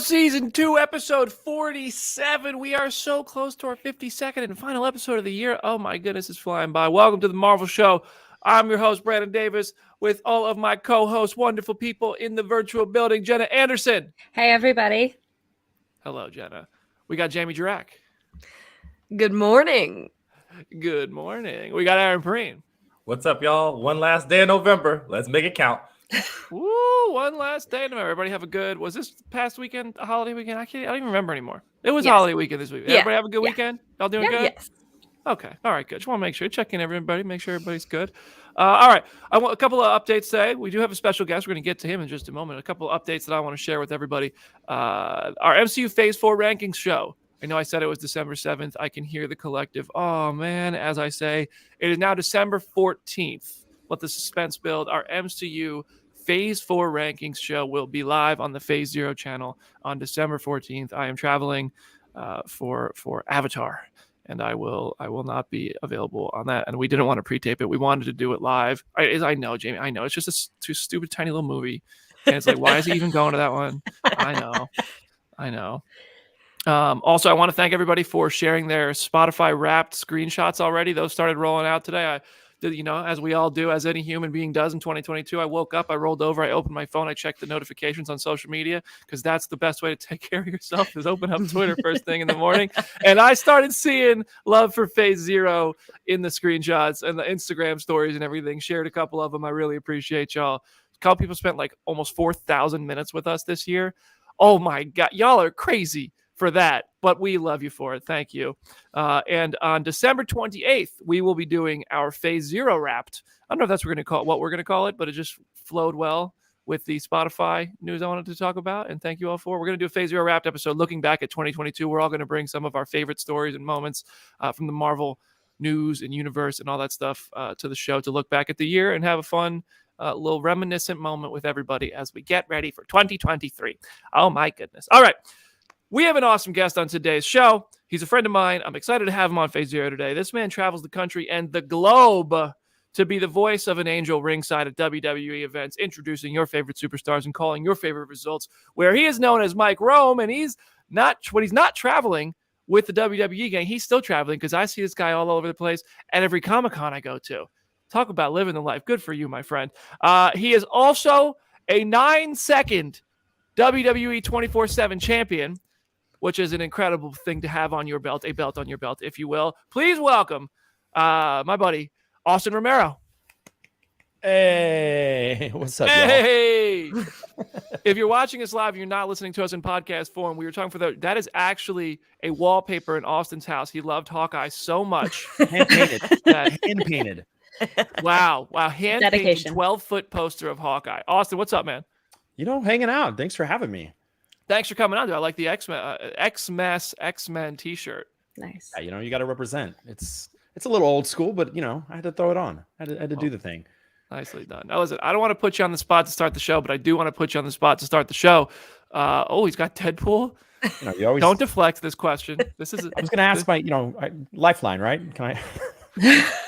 Season 2, Episode 47. We are so close to our 52nd and final episode of the year. Oh my goodness, it's flying by. Welcome to the Marvel Show. I'm your host, Brandon Davis, with all of my co-hosts, wonderful people in the virtual building. Jenna Anderson. Hey, everybody. Hello, Jenna. We got Jamie Jirac. Good morning. Good morning. We got Aaron Preen. What's up, y'all? One last day of November. Let's make it count. Woo, one last day. Everybody have a good, was this past weekend a holiday weekend? I don't even remember anymore. It was holiday weekend this week. Yeah. Everybody have a good weekend? Y'all doing good? Yes. Okay. All right, good. Just want to make sure, check in everybody, make sure everybody's good. All right. I want a couple of updates today. We do have a special guest. We're going to get to him in just a moment. A couple of updates that I want to share with everybody. Our MCU Phase 4 rankings show. I know I said it was December 7th. I can hear the collective. Oh, man, as I say, it is now December 14th. Let the suspense build. Our MCU Phase 4 rankings show will be live on the Phase 0 channel on December 14th. I am traveling for Avatar, and I will not be available on that. And we didn't want to pre-tape it. We wanted to do it live. I know, Jamie. I know. It's just a too stupid, tiny little movie. And it's like, why is he even going to that one? I know. Also, I want to thank everybody for sharing their Spotify Wrapped screenshots already. Those started rolling out today. I did, as we all do, as any human being does in 2022. I woke up, I rolled over, I opened my phone, I checked the notifications on social media, because that's the best way to take care of yourself, is open up Twitter first thing in the morning. And I started seeing love for Phase 0 in the screenshots and the Instagram stories and everything. Shared a couple of them. I really appreciate y'all. A couple people spent like almost 4,000 minutes with us this year. Oh my God, y'all are crazy for that, but we love you for it. Thank you. And on December 28th, we will be doing our Phase 0 Wrapped. I don't know if that's what we're going to call it, but it just flowed well with the Spotify news I wanted to talk about. And thank you all for. We're going to do a Phase 0 Wrapped episode looking back at 2022. We're all going to bring some of our favorite stories and moments from the Marvel news and universe and all that stuff to the show to look back at the year and have a fun little reminiscent moment with everybody as we get ready for 2023. Oh my goodness. All right. We have an awesome guest on today's show. He's a friend of mine. I'm excited to have him on Phase 0 today. This man travels the country and the globe to be the voice of an angel ringside at WWE events, introducing your favorite superstars and calling your favorite results, where he is known as Mike Rome, and he's not traveling with the WWE gang. He's still traveling, because I see this guy all over the place at every Comic-Con I go to. Talk about living the life. Good for you, my friend. He is also a 9-second WWE 24/7 champion, which is an incredible thing to have on your belt, a belt on your belt, if you will. Please welcome my buddy, Austin Romero. Hey, what's up, Hey! If you're watching us live and you're not listening to us in podcast form, we were talking that is actually a wallpaper in Austin's house. He loved Hawkeye so much. Hand-painted. Hand-painted. Wow. Hand-painted Dedication. 12-foot poster of Hawkeye. Austin, what's up, man? Hanging out. Thanks for having me. Thanks for coming on, dude. I like the X-Men t-shirt. Nice. Yeah, you got to represent. It's a little old school, but I had to throw it on. I had to do the thing. Nicely done. Now, listen, I don't want to put you on the spot to start the show, but I do want to put you on the spot to start the show. He's got Deadpool. You always Don't deflect this question. This is. I was going to ask my, lifeline, right? Can I?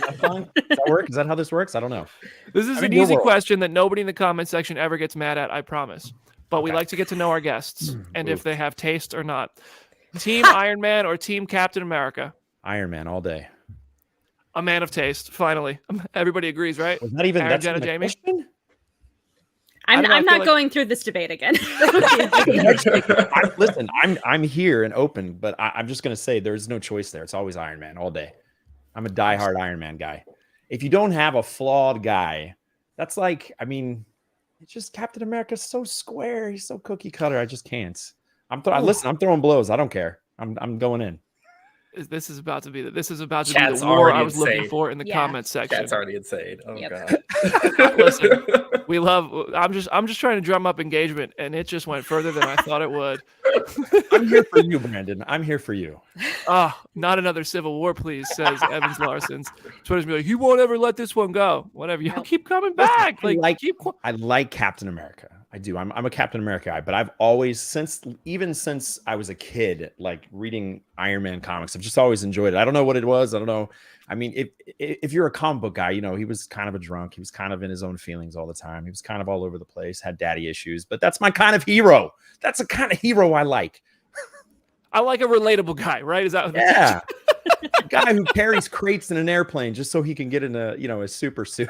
Lifeline? Does that work? Is that how this works? I don't know. This is an easy question that nobody in the comment section ever gets mad at. I promise. But we like to get to know our guests and if they have taste or not. Team Iron Man or Team Captain America? Iron Man all day. A man of taste, finally. Everybody agrees, right? Was not even Aaron, that's Jenna, Jamie? question? I'm not going through this debate again. Listen, I'm here and open, but I'm just going to say there's no choice there. It's always Iron Man all day. I'm a diehard Iron Man guy. If you don't have a flawed guy, that's like, it's just Captain America's so square. He's so cookie cutter. I just can't. I'm throwing blows. I don't care. I'm going in. This is about to be the war I was looking for in the comment section. That's already insane. Oh Yep. God. Listen, I'm just trying to drum up engagement, and it just went further than I thought it would. I'm here for you, Brandon. I'm here for you. Not another civil war, please, says Evans Larson's. Twitter's be like, he won't ever let this one go. Whatever. You keep coming back. I like Captain America. I do. I'm a Captain America guy, but I've always, since I was a kid, like reading Iron Man comics, I've just always enjoyed it. I don't know what it was. I don't know. If you're a comic book guy, he was kind of a drunk. He was kind of in his own feelings all the time. He was kind of all over the place, had daddy issues, but that's my kind of hero. That's the kind of hero I like. I like a relatable guy, right? Is that Yeah. A guy who carries crates in an airplane just so he can get in a super suit.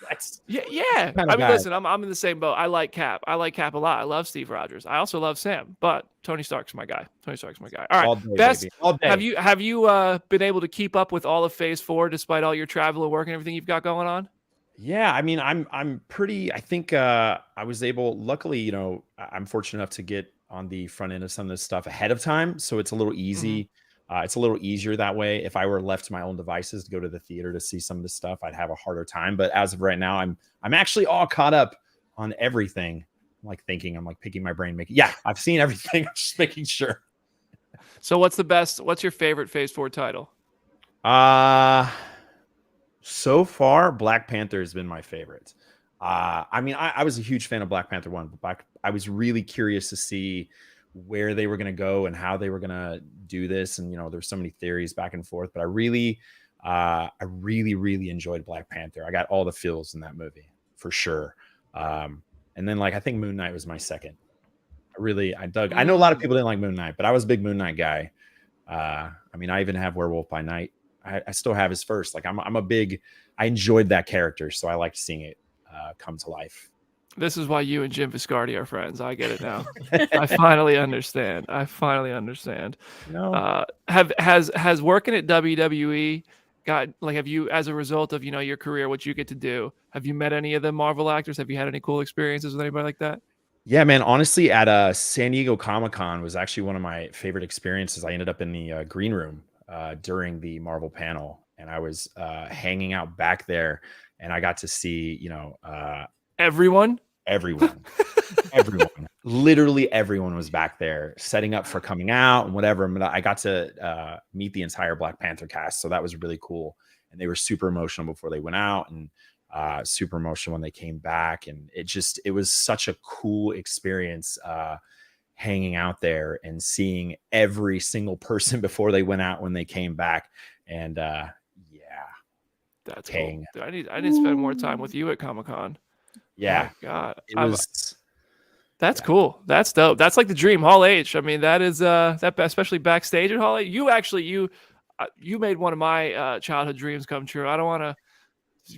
That's yeah. I mean, listen, I'm in the same boat. I like Cap. I like Cap a lot. I love Steve Rogers. I also love Sam, but Tony Stark's my guy. All right, all day, Best. baby. All day. Have you been able to keep up with all of Phase 4 despite all your travel and work and everything you've got going on? Yeah, I mean, I'm pretty. I think I was able. Luckily, I'm fortunate enough to get on the front end of some of this stuff ahead of time, so it's a little easy. Mm-hmm. It's a little easier that way. If I were left to my own devices to go to the theater to see some of this stuff, I'd have a harder time. But as of right now, I'm actually all caught up on everything. I'm like picking my brain, yeah, I've seen everything. I'm just making sure. So what's your favorite Phase 4 title? So far, Black Panther has been my favorite. I mean, I was a huge fan of Black Panther 1, but I was really curious to see where they were going to go and how they were going to do this. And, there's so many theories back and forth, but I really enjoyed Black Panther. I got all the feels in that movie for sure. And then I think Moon Knight was my second. I dug. I know a lot of people didn't like Moon Knight, but I was a big Moon Knight guy. I mean, I even have Werewolf by Night. I still have his first. I enjoyed that character, so I liked seeing it come to life. This is why you and Jim Viscardi are friends. I get it now. I finally understand. Has working at WWE have you, as a result of your career, what you get to do, have you met any of the Marvel actors? Have you had any cool experiences with anybody like that? Yeah, man. Honestly, at San Diego Comic-Con was actually one of my favorite experiences. I ended up in the green room during the Marvel panel, and I was hanging out back there, and I got to see everyone. Literally everyone was back there setting up for coming out and whatever. But I got to meet the entire Black Panther cast, so that was really cool. And they were super emotional before they went out, and super emotional when they came back. And it was such a cool experience hanging out there and seeing every single person before they went out when they came back. And yeah, that's cool. Dude, I need to spend more time with you at Comic-Con. Yeah. Oh God. That's cool. That's dope. That's like the dream. Hall H. I mean, that is especially backstage at Hall H. You made one of my childhood dreams come true. I don't want to,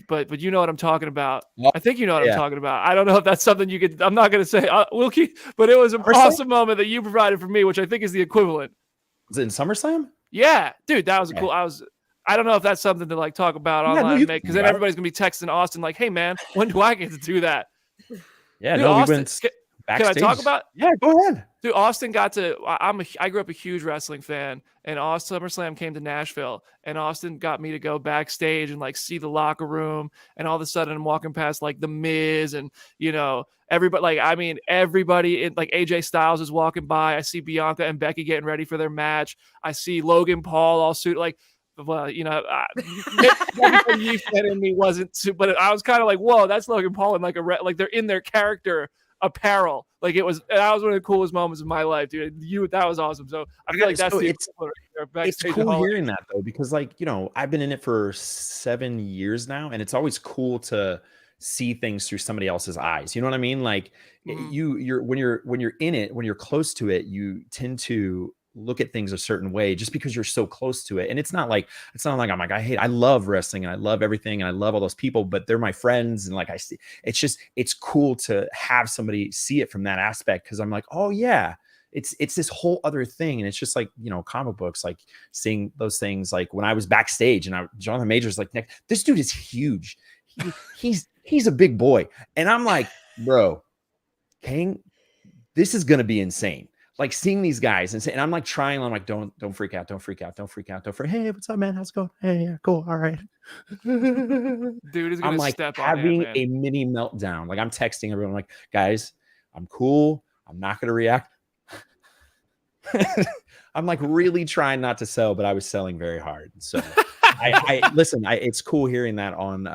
but you know what I'm talking about. I think you know what I'm talking about. I don't know if that's something you could. I'm not going to say we'll keep, but it was an awesome moment that you provided for me, which I think is the equivalent. Was it in SummerSlam? Yeah, dude, that was cool. I don't know if that's something to talk about online, because then everybody's gonna be texting Austin hey man, when do I get to do that? Yeah, dude, no, Austin, we went backstage. Can I talk about? Yeah, go ahead. Dude, Austin got to. I grew up a huge wrestling fan, and SummerSlam came to Nashville, and Austin got me to go backstage and see the locker room, and all of a sudden I'm walking past the Miz and everybody. Everybody in AJ Styles is walking by. I see Bianca and Becky getting ready for their match. I see Logan Paul all suited well, you fan in me wasn't too, but I was kind of whoa, that's Logan Paul in they're in their character apparel. That was one of the coolest moments of my life, dude. That was awesome. So I feel that's it's cool hearing that though, because I've been in it for 7 years now, and it's always cool to see things through somebody else's eyes. You know what I mean? You're when you're in it, when you're close to it, you tend to look at things a certain way just because you're so close to it. And it's not like I love wrestling and I love everything and I love all those people, but they're my friends. And I see, it's cool to have somebody see it from that aspect. Cause I'm oh yeah, it's this whole other thing. And it's just comic books, seeing those things. When I was backstage and Jonathan Majors, this dude is huge. He's a big boy. And I'm bro, Kang, this is going to be insane. Seeing these guys and I'm trying, I'm don't freak out. Hey, what's up, man? How's it going? Hey, yeah, cool. All right. Dude is gonna step on having a mini meltdown. I'm texting everyone, guys, I'm cool. I'm not gonna react. I'm really trying not to sell, but I was selling very hard. So I listen, it's cool hearing that on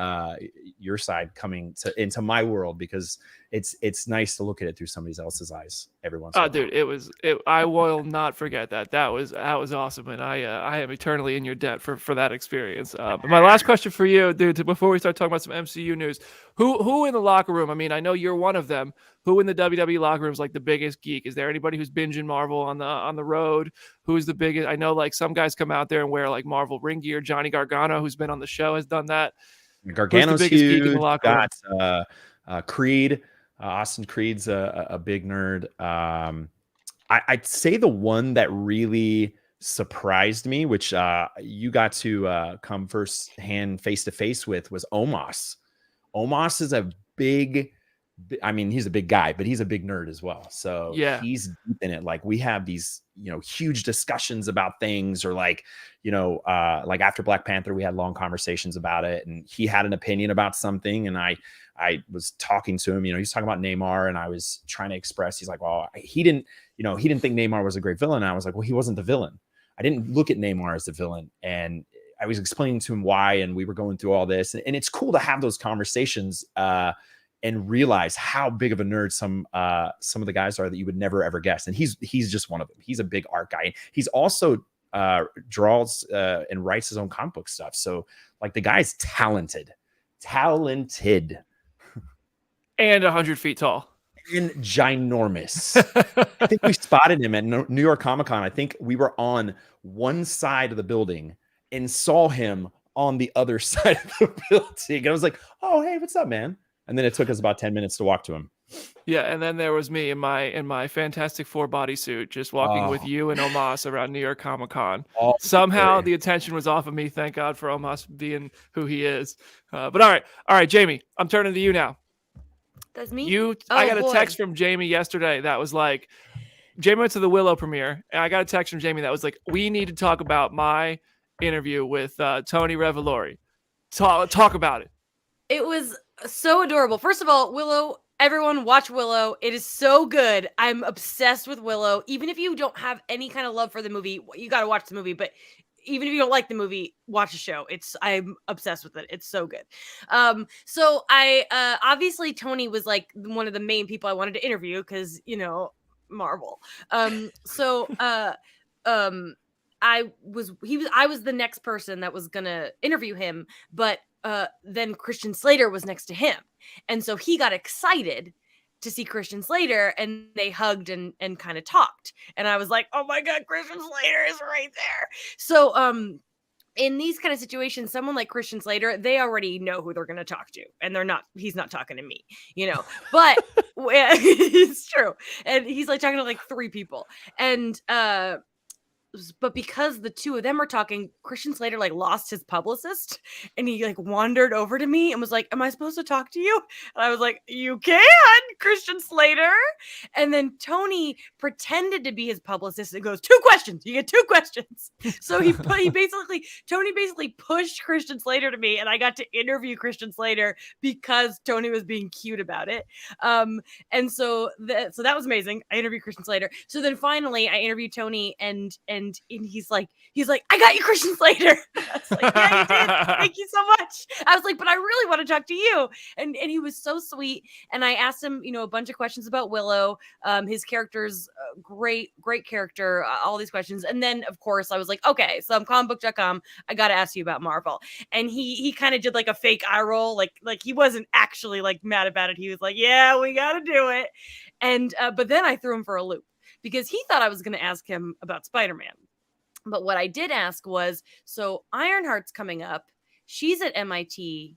your side coming into my world, because it's nice to look at it through somebody else's eyes every once in a while. Dude, I will not forget that. That was awesome, and I am eternally in your debt for that experience. But my last question for you, dude, before we start talking about some MCU news, who in the locker room? I know you're one of them. who in the WWE locker room is like the biggest geek? Is there anybody who's binging Marvel on the road? Who's the biggest? I know like some guys come out there and wear like Marvel ring gear. Johnny Gargano, who's been on the show, has done that. Gargano's the biggest huge. geek in the locker room? Creed. Austin Creed's a big nerd. I'd say the one that really surprised me, which you got to come firsthand face to face with, was Omos. Omos is a big, I mean, he's a big guy, but he's a big nerd as well. So yeah, he's deep in it. Like we have these, huge discussions about things, or like, like after Black Panther, we had long conversations about it, and he had an opinion about something, and I was talking to him. He's talking about Neymar, and I was trying to express. He's like, well, he didn't think Neymar was a great villain. And I was like, well, he wasn't the villain. I didn't look at Neymar as the villain, and I was explaining to him why, and we were going through all this, and it's cool to have those conversations and realize how big of a nerd some of the guys are that you would never ever guess. And he's just one of them. He's a big art guy. He's also draws and writes his own comic book stuff. So like the guy's talented, and 100 feet tall. And ginormous. I think we spotted him at New York Comic Con. I think we were on one side of the building and saw him on the other side of the building. And I was like, oh, hey, what's up, man? And then it took us about 10 minutes to walk to him. Yeah, and then there was me in my Fantastic Four bodysuit, just walking with you and Omos around New York Comic Con. Somehow the attention was off of me. Thank God for Omos being who he is. But all right, Jamie, I'm turning to you now. That's me. I got a text from Jamie yesterday that was like, Jamie went to the Willow premiere, and I got a text from Jamie that was like, we need to talk about my interview with Tony Revolori. Talk about it. It was so adorable. First of all, Willow, everyone watch Willow. It is so good. I'm obsessed with Willow. Even if you don't have any kind of love for the movie, you got to watch the movie. But even if you don't like the movie, watch the show. I'm obsessed with it. It's so good. So I obviously Tony was like one of the main people I wanted to interview because Marvel. I was the next person that was gonna interview him, but then Christian Slater was next to him, and so he got excited to see Christian Slater, and they hugged and kind of talked, and I was like, oh my god, Christian Slater is right there. So in these kind of situations, someone like Christian Slater, they already know who they're going to talk to, and he's not talking to me, but it's true. And he's like talking to like 3 people. And, but because the 2 of them are talking, Christian Slater like lost his publicist, and he like wandered over to me and was like, am I supposed to talk to you? And I was like, you can, Christian Slater. And then Tony pretended to be his publicist and goes, 2 questions. You get 2 questions. So Tony basically pushed Christian Slater to me, and I got to interview Christian Slater because Tony was being cute about it. And so that was amazing. I interviewed Christian Slater. So then finally I interviewed Tony, and he's like, I got you, Christian Slater. I was like, yeah, you did. Thank you so much. I was like, but I really want to talk to you. And he was so sweet. And I asked him, a bunch of questions about Willow. His character's great character, all these questions. And then of course I was like, okay, so I'm comicbook.com. I got to ask you about Marvel. And he kind of did like a fake eye roll. Like he wasn't actually like mad about it. He was like, yeah, we got to do it. And, but then I threw him for a loop, because he thought I was going to ask him about Spider-Man. But what I did ask was, so Ironheart's coming up. She's at MIT.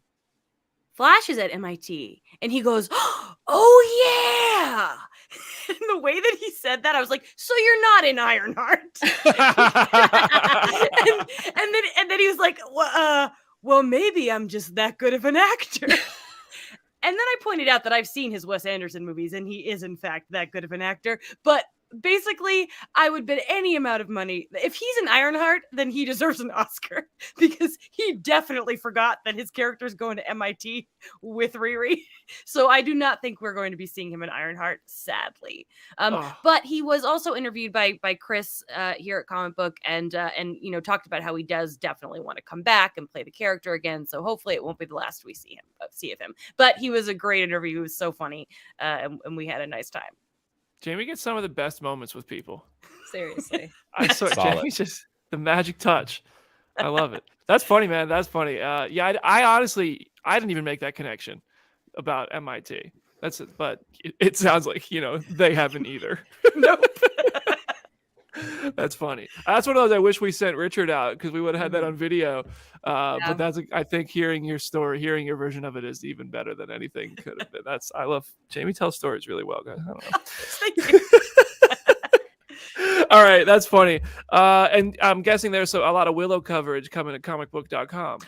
Flash is at MIT. And he goes, oh, yeah. And the way that he said that, I was like, so you're not in Ironheart. and then he was like, well, maybe I'm just that good of an actor. And then I pointed out that I've seen his Wes Anderson movies, and he is, in fact, that good of an actor. But basically, I would bet any amount of money. If he's an Ironheart, then he deserves an Oscar, because he definitely forgot that his character's going to MIT with Riri. So I do not think we're going to be seeing him in Ironheart, sadly. But he was also interviewed by Chris here at Comic Book, and talked about how he does definitely want to come back and play the character again. So hopefully it won't be the last we see of him. But he was a great interview. He was so funny, and we had a nice time. Jamie gets some of the best moments with people. Seriously. I swear, Jamie's just the magic touch. I love it. That's funny, man. That's funny. I honestly, I didn't even make that connection about MIT. That's it. But it sounds like, they haven't either. Nope. That's funny. That's one of those I wish we sent Richard out because we would have had that on video. Yeah. But I think hearing your story, hearing your version of it is even better than anything could have been. I love Jamie tells stories really well, guys. I don't know. Thank you. All right, that's funny. And I'm guessing there's a lot of Willow coverage coming to comicbook.com.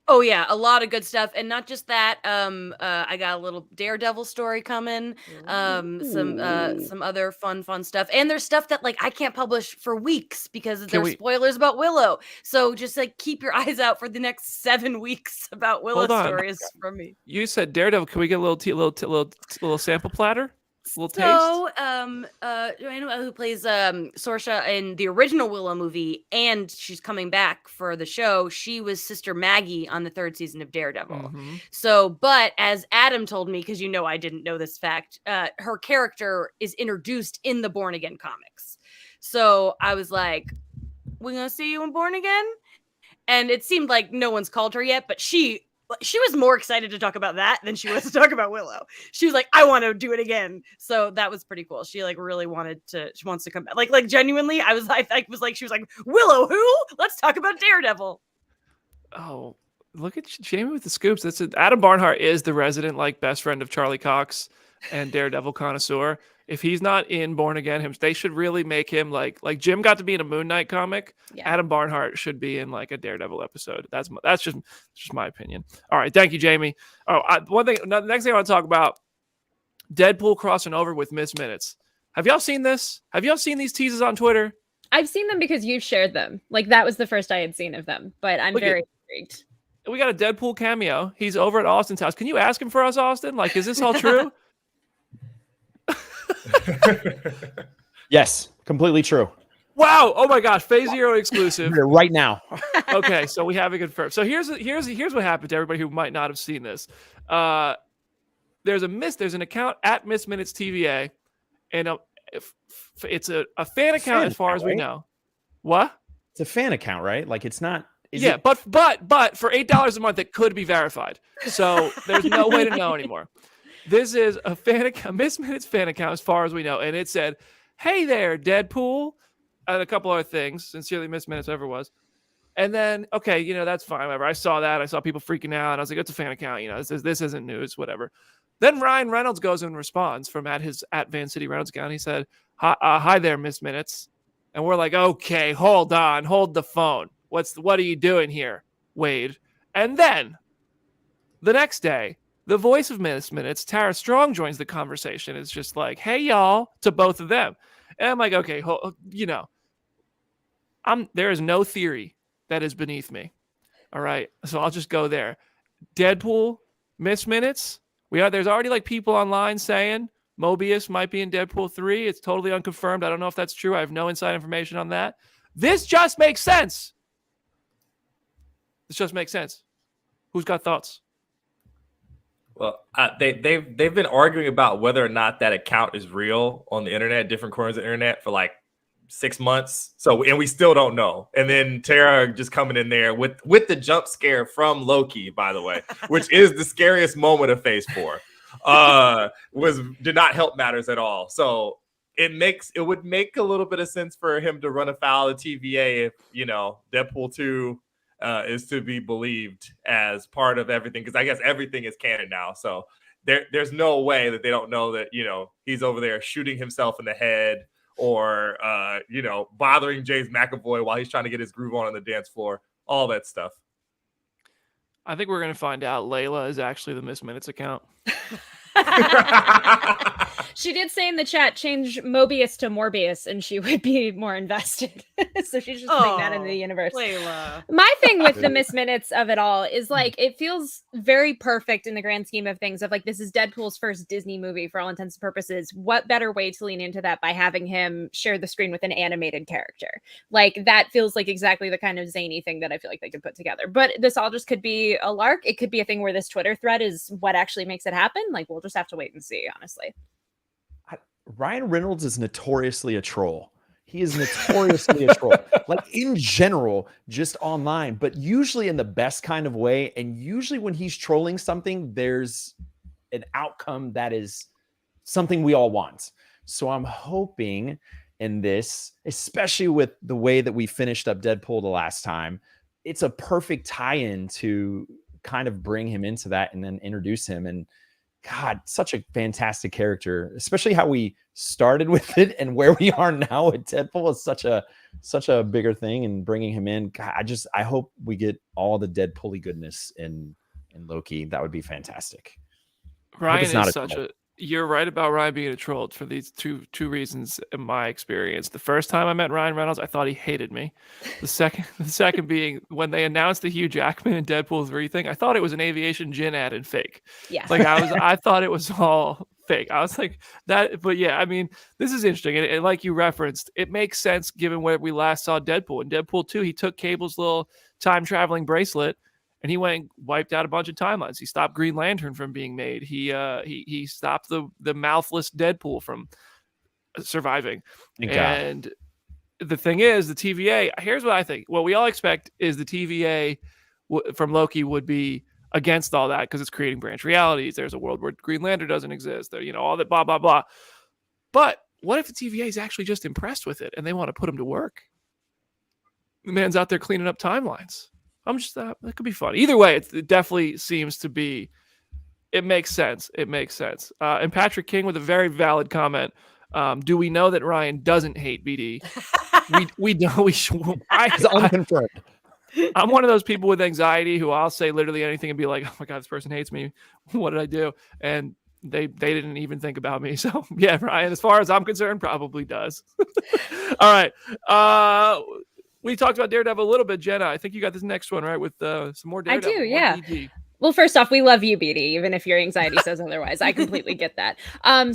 Oh yeah, a lot of good stuff, and not just that. I got a little Daredevil story coming. Some other fun stuff, and there's stuff that like I can't publish for weeks because there's spoilers about Willow. So just like keep your eyes out for the next 7 weeks about Willow stories from me. You said Daredevil. Can we get a little sample platter? Taste. Joanna, who plays Sorsha in the original Willow movie, and she's coming back for the show. She was Sister Maggie on the 3rd season of Daredevil. Mm-hmm. So, but as Adam told me, because I didn't know this fact, her character is introduced in the Born Again comics. So I was like, "We're gonna see you in Born Again," and it seemed like no one's called her yet, but she was more excited to talk about that than she was to talk about Willow. She was like, I want to do it again. So that was pretty cool. She like really she wants to come back. Like genuinely, she was like, Willow who? Let's talk about Daredevil. Oh, look at Jamie with the scoops. Adam Barnhart is the resident like best friend of Charlie Cox and Daredevil connoisseur. If he's not in Born Again, they should really make him like Jim got to be in a Moon Knight comic. Yeah. Adam Barnhart should be in like a Daredevil episode. That's just my opinion. All right, thank you, Jamie. The next thing I want to talk about: Deadpool crossing over with Miss Minutes. Have y'all seen this? Have y'all seen these teases on Twitter? I've seen them because you shared them. Like that was the first I had seen of them. But I'm very intrigued. We got a Deadpool cameo. He's over at Austin's house. Can you ask him for us, Austin? Like, is this all true? Yes, completely true. Wow! Oh my gosh, Phase Zero exclusive right now. Okay, so we have it confirmed. So here's what happened to everybody who might not have seen this. There's an account at Miss Minutes TVA, and it's a fan account as far as we know. What? It's a fan account, right? Like it's not. But for $8 a month, it could be verified. So there's no way to know anymore. This is a fan account, Miss Minutes fan account, as far as we know, and it said, "Hey there, Deadpool," and a couple other things. Sincerely, Miss Minutes, whoever it was. And then, okay, that's fine. Whatever. I saw that. I saw people freaking out. And I was like, it's a fan account. This isn't news. Whatever. Then Ryan Reynolds goes and responds from at Van City Reynolds account. He said, "Hi there, Miss Minutes," and we're like, "Okay, hold on, hold the phone. What are you doing here, Wade?" And then the next day, the voice of Miss Minutes, Tara Strong, joins the conversation. It's just like, "Hey, y'all," to both of them. And I'm like, okay, there is no theory that is beneath me. All right. So I'll just go there. Deadpool, Miss Minutes. There's already like people online saying Mobius might be in Deadpool 3. It's totally unconfirmed. I don't know if that's true. I have no inside information on that. This just makes sense. This just makes sense. Who's got thoughts? Well, they've been arguing about whether or not that account is real on the internet, different corners of the internet, for like 6 months. And we still don't know. And then Tara just coming in there with the jump scare from Loki, by the way, which is the scariest moment of Phase 4, did not help matters at all. So it would make a little bit of sense for him to run afoul of TVA if Deadpool 2 is to be believed as part of everything, because I guess everything is canon now. So there's no way that they don't know that he's over there shooting himself in the head or bothering James McAvoy while he's trying to get his groove on the dance floor, all that stuff. I think we're gonna find out Layla is actually the Miss Minutes account. She did say in the chat, change Mobius to Morbius, and she would be more invested. So she's just putting that into the universe. Layla. My thing with the Miss Minutes of it all is like, it feels very perfect in the grand scheme of things. Of like, this is Deadpool's first Disney movie for all intents and purposes. What better way to lean into that by having him share the screen with an animated character? Like, that feels like exactly the kind of zany thing that I feel like they could put together. But this all just could be a lark. It could be a thing where this Twitter thread is what actually makes it happen. Like, we'll just have to wait and see, honestly. Ryan Reynolds is notoriously a troll. He is notoriously a troll. Like in general, just online, but usually in the best kind of way. And usually when he's trolling something, there's an outcome that is something we all want. So I'm hoping in this, especially with the way that we finished up Deadpool the last time, it's a perfect tie-in to kind of bring him into that and then introduce him. And God, such a fantastic character, especially how we started with it and where we are now with Deadpool is such a bigger thing. And bringing him in, God, I hope we get all the Deadpool-y goodness in Loki. That would be fantastic. Ryan is such a. You're right about Ryan being a troll for these two reasons in my experience. The first time I met Ryan Reynolds, I thought he hated me. The second being when they announced the Hugh Jackman and Deadpool 3 thing, I thought it was an aviation gin ad and fake. Yeah. Like I thought it was all fake. I was like that, but yeah, I mean, this is interesting. And like you referenced, it makes sense given where we last saw Deadpool. In Deadpool 2, he took Cable's little time traveling bracelet and he went and wiped out a bunch of timelines. He stopped Green Lantern from being made. He stopped the mouthless Deadpool from surviving. And the thing is, the TVA, here's what I think. What we all expect is the TVA from Loki would be against all that because it's creating branch realities. There's a world where Green Lantern doesn't exist. There, all that blah, blah, blah. But what if the TVA is actually just impressed with it and they want to put him to work? The man's out there cleaning up timelines. That could be fun. Either way, it definitely seems to be. It makes sense. It makes sense. And Patrick King with a very valid comment. Do we know that Ryan doesn't hate BD? we don't. It's unconfirmed. I'm one of those people with anxiety who I'll say literally anything and be like, "Oh my god, this person hates me. What did I do?" And they didn't even think about me. So yeah, Ryan, as far as I'm concerned, probably does. All right. We talked about Daredevil a little bit, Jenna. I think you got this next one, right? With some more Daredevil. I do, yeah. Well, first off, we love you, BD, even if your anxiety says otherwise. I completely get that.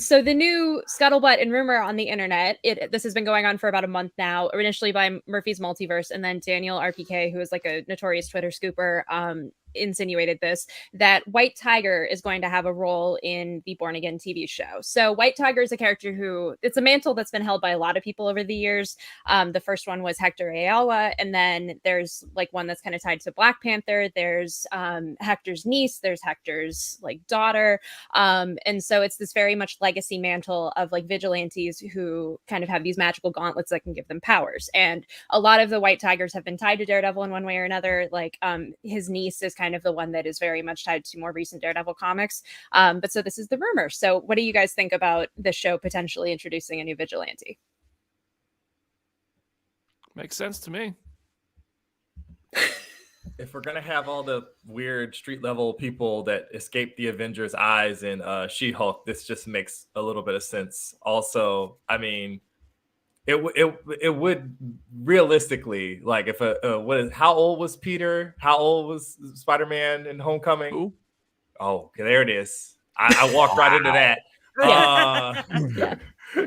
So the new scuttlebutt and rumor on the internet, this has been going on for about a month now, initially by Murphy's Multiverse, and then Daniel RPK, who is like a notorious Twitter scooper, insinuated that White Tiger is going to have a role in the Born Again TV show. So White Tiger is a character who, it's a mantle that's been held by a lot of people over the years. The first one was Hector Ayala, and then there's like one that's kind of tied to Black Panther. There's Hector's niece, there's Hector's like daughter. And so it's this very much legacy mantle of like vigilantes who kind of have these magical gauntlets that can give them powers. And a lot of the White Tigers have been tied to Daredevil in one way or another. Like his niece is kind of the one that is very much tied to more recent Daredevil comics. But so this is the rumor. So what do you guys think about the show potentially introducing a new vigilante? Makes sense to me. If we're gonna have all the weird street level people that escape the Avengers' eyes in She-Hulk, this just makes a little bit of sense. Also, I mean, it would realistically, like, if how old was Peter? How old was Spider-Man in Homecoming? Ooh. Oh, okay, there it is. I walked right into that.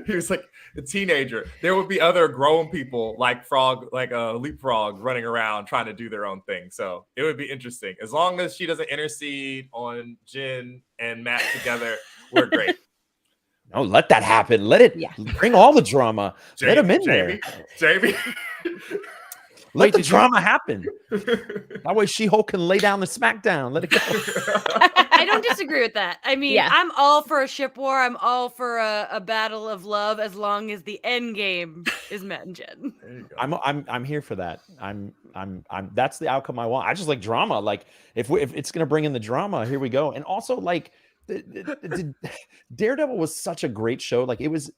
He was like a teenager. There would be other grown people like Leapfrog running around trying to do their own thing. So it would be interesting. As long as she doesn't intercede on Jen and Matt together, we're great. No, let that happen. Let it bring all the drama. Let him in there. Jamie. Let the drama happen. That way She-Hulk can lay down the smackdown. Let it go. I don't disagree with that. I mean, I'm all for a ship war. I'm all for a battle of love as long as the end game is Matt and Jen. I'm here for that. I'm that's the outcome I want. I just like drama. Like if it's gonna bring in the drama, here we go. And also like the Daredevil was such a great show. Like it was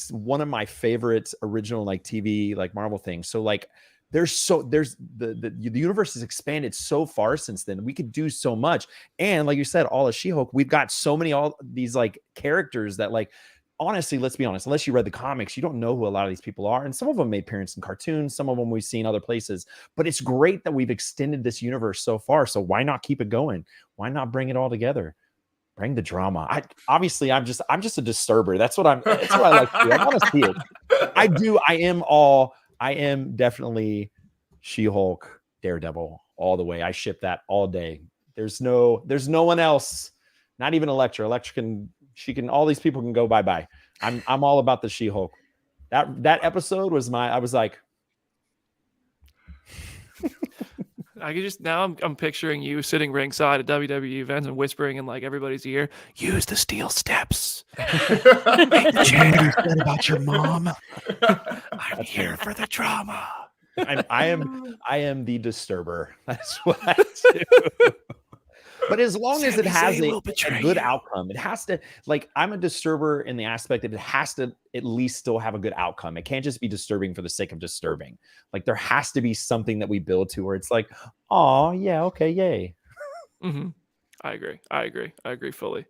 one of my favorite original like TV like Marvel things. So like there's the universe has expanded so far since then. We could do so much. And like you said, all of She-Hulk, we've got so many all these like characters that like honestly, let's be honest, unless you read the comics, you don't know who a lot of these people are. And some of them made appearances in cartoons, some of them we've seen other places. But it's great that we've extended this universe so far. So why not keep it going? Why not bring it all together? Bring the drama. I'm just a disturber. That's what I like to do. I want to see it. I am definitely She-Hulk, Daredevil all the way. I ship that all day. There's no one else. Not even Elektra. All these people can go bye-bye. I'm all about the She-Hulk. That episode was I was like, I could just now I'm picturing you sitting ringside at WWE events and whispering in like everybody's ear, use the steel steps. What about your mom? I'm here for the drama. I am the disturber. That's what I do. But as long as it has a good outcome, it has to, like, I'm a disturber in the aspect that it has to at least still have a good outcome. It can't just be disturbing for the sake of disturbing. Like, there has to be something that we build to where it's like, oh, yeah, okay, yay. Mm-hmm. I agree fully.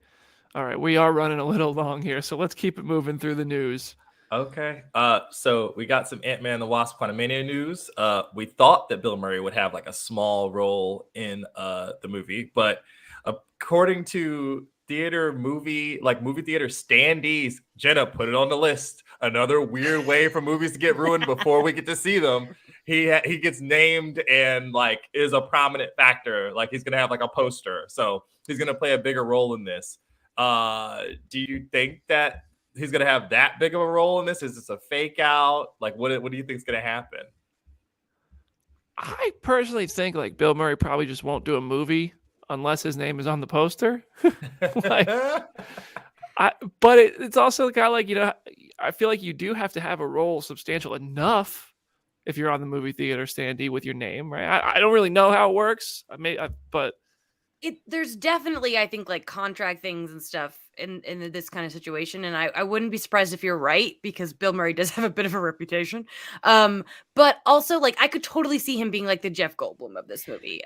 All right, we are running a little long here, so let's keep it moving through the news. Okay. So we got some Ant-Man and the Wasp Quantumania news. We thought that Bill Murray would have like a small role in the movie, but according to movie theater standees, Jenna put it on the list. Another weird way for movies to get ruined before we get to see them. He gets named and like is a prominent factor. Like he's gonna have like a poster, so he's gonna play a bigger role in this. Do you think that he's gonna have that big of a role in this? Is this a fake out? Like, what do you think is gonna happen? I personally think like Bill Murray probably just won't do a movie unless his name is on the poster. But it's also kind of like, you know, I feel like you do have to have a role substantial enough if you're on the movie theater standee with your name, right? I don't really know how it works. But there's definitely, I think, like contract things and stuff in this kind of situation, and I wouldn't be surprised if you're right, because Bill Murray does have a bit of a reputation. But also, like, I could totally see him being like the Jeff Goldblum of this movie,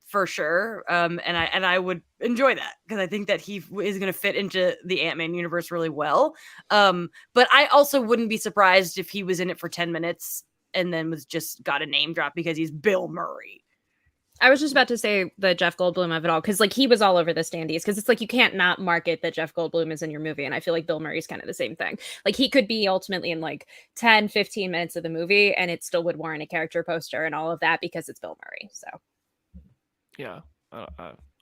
for sure. And I would enjoy that, because I think that he is going to fit into the Ant-Man universe really well. But I also wouldn't be surprised if he was in it for 10 minutes and then got a name drop because he's Bill Murray. I was just about to say the Jeff Goldblum of it all, because like he was all over the standees, because it's like you can't not market that Jeff Goldblum is in your movie. And I feel like Bill Murray's kind of the same thing. Like he could be ultimately in like 10, 15 minutes of the movie and it still would warrant a character poster and all of that because it's Bill Murray. So yeah.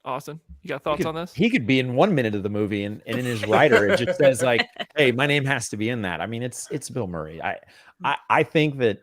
Austin, you got thoughts on this? He could be in 1 minute of the movie, and in his writer it just says like, "Hey, my name has to be in that." I mean, it's Bill Murray. I think that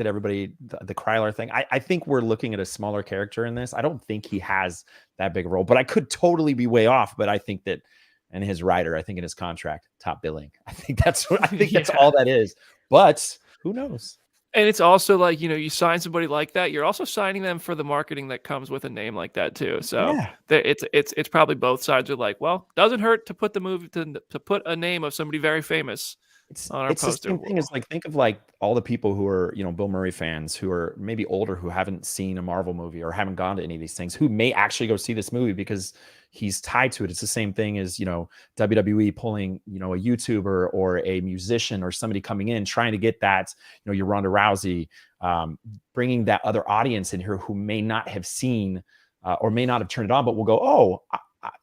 everybody the Kryler thing. I think we're looking at a smaller character in this. I don't think he has that big a role, but I could totally be way off. But I think that, and his writer, I think in his contract, top billing. I think that's that's all that is. But who knows? And it's also like, you know, you sign somebody like that, you're also signing them for the marketing that comes with a name like that too. So yeah. It's probably both sides are like, well, doesn't hurt to put the movie to put a name of somebody very famous on our poster. The same thing is like, think of like all the people who are, you know, Bill Murray fans who are maybe older, who haven't seen a Marvel movie or haven't gone to any of these things, who may actually go see this movie because he's tied to it. It's the same thing as, you know, WWE pulling, you know, a YouTuber or a musician or somebody coming in trying to get that, you know, your Ronda Rousey, bringing that other audience in here who may not have seen or may not have turned it on, but will go, oh,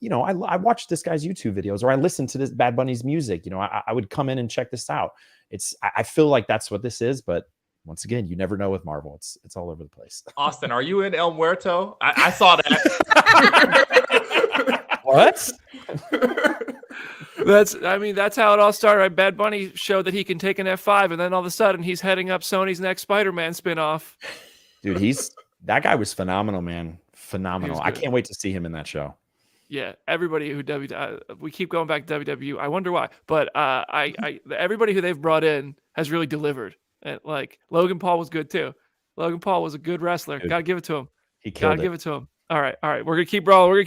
you know, I watched this guy's YouTube videos, or I listened to this Bad Bunny's music. You know, I would come in and check this out. I feel like that's what this is, but once again, you never know with Marvel. It's all over the place. Austin, are you in El Muerto? I saw that. What? That's how it all started. Right? Bad Bunny showed that he can take an F5, and then all of a sudden he's heading up Sony's next Spider-Man spinoff. Dude, that guy was phenomenal, man. Phenomenal. I can't wait to see him in that show. Yeah, everybody who we keep going back to WWE. I wonder why, but everybody who they've brought in has really delivered. And like Logan Paul was good too. Logan Paul was a good wrestler. Gotta give it to him. Give it to him. All right. We're gonna keep rolling.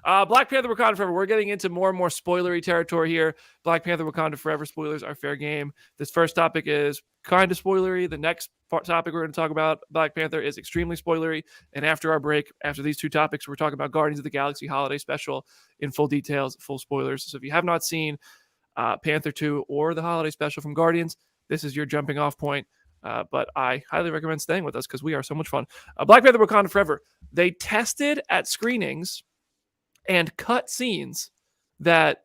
Black Panther: Wakanda Forever. We're getting into more and more spoilery territory here. Black Panther: Wakanda Forever spoilers are fair game. This first topic is kind of spoilery. The next topic we're going to talk about, Black Panther, is extremely spoilery. And after our break, after these two topics, we're talking about Guardians of the Galaxy Holiday Special in full details, full spoilers. So if you have not seen Panther 2 or the Holiday Special from Guardians, this is your jumping off point. But I highly recommend staying with us because we are so much fun. Black Panther: Wakanda Forever. They tested at screenings and cut scenes that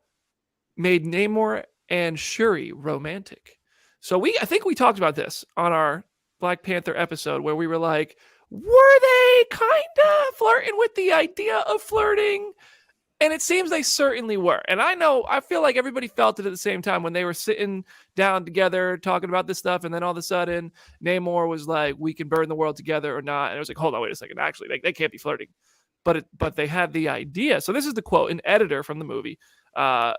made Namor and Shuri romantic. So I think we talked about this on our Black Panther episode where we were like, were they kind of flirting with the idea of flirting? And it seems they certainly were. And I feel like everybody felt it at the same time when they were sitting down together talking about this stuff. And then all of a sudden, Namor was like, we can burn the world together or not. And it was like, hold on, wait a second. Actually, they can't be flirting. But they had the idea. So this is the quote, an editor from the movie.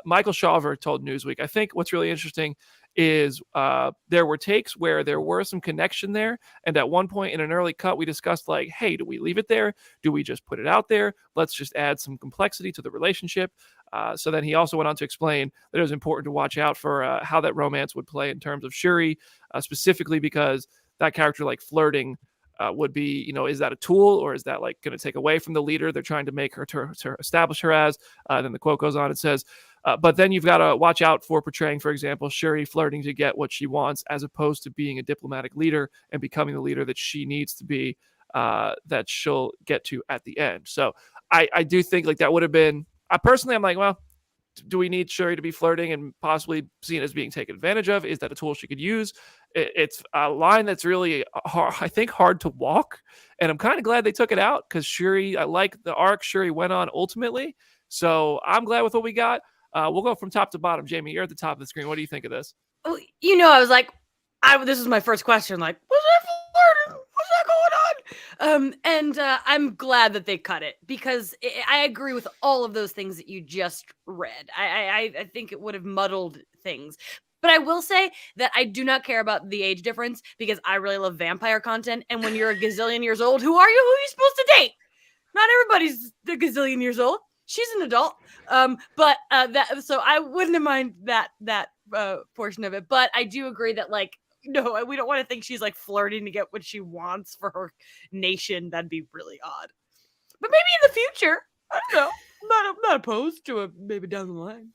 Michael Shaver told Newsweek, I think what's really interesting is there were takes where there were some connection there. And at one point in an early cut, we discussed like, hey, do we leave it there? Do we just put it out there? Let's just add some complexity to the relationship. So then he also went on to explain that it was important to watch out for how that romance would play in terms of Shuri, specifically because that character like flirting would be, is that a tool or is that like going to take away from the leader they're trying to make her to establish her as? Then the quote goes on, it says, but then you've got to watch out for portraying, for example, Shuri flirting to get what she wants as opposed to being a diplomatic leader and becoming the leader that she needs to be, that she'll get to at the end. So I do think like that would have been, I'm like, well, do we need Shuri to be flirting and possibly seen as being taken advantage of? Is that a tool she could use? It's a line that's really hard, I think, hard to walk. And I'm kind of glad they took it out because Shuri, I like the arc Shuri went on ultimately. So I'm glad with what we got. We'll go from top to bottom. Jamie, you're at the top of the screen. What do you think of this? Oh, I was like, this is my first question. Like, was that flirting? What's that going on? And I'm glad that they cut it because I agree with all of those things that you just read. I think it would have muddled things. But I will say that I do not care about the age difference because I really love vampire content. And when you're a gazillion years old, who are you? Who are you supposed to date? Not everybody's a gazillion years old. She's an adult. So I wouldn't mind that portion of it. But I do agree that like, no, we don't want to think she's like flirting to get what she wants for her nation. That'd be really odd. But maybe in the future, I don't know. I'm not opposed to it. Maybe down the line.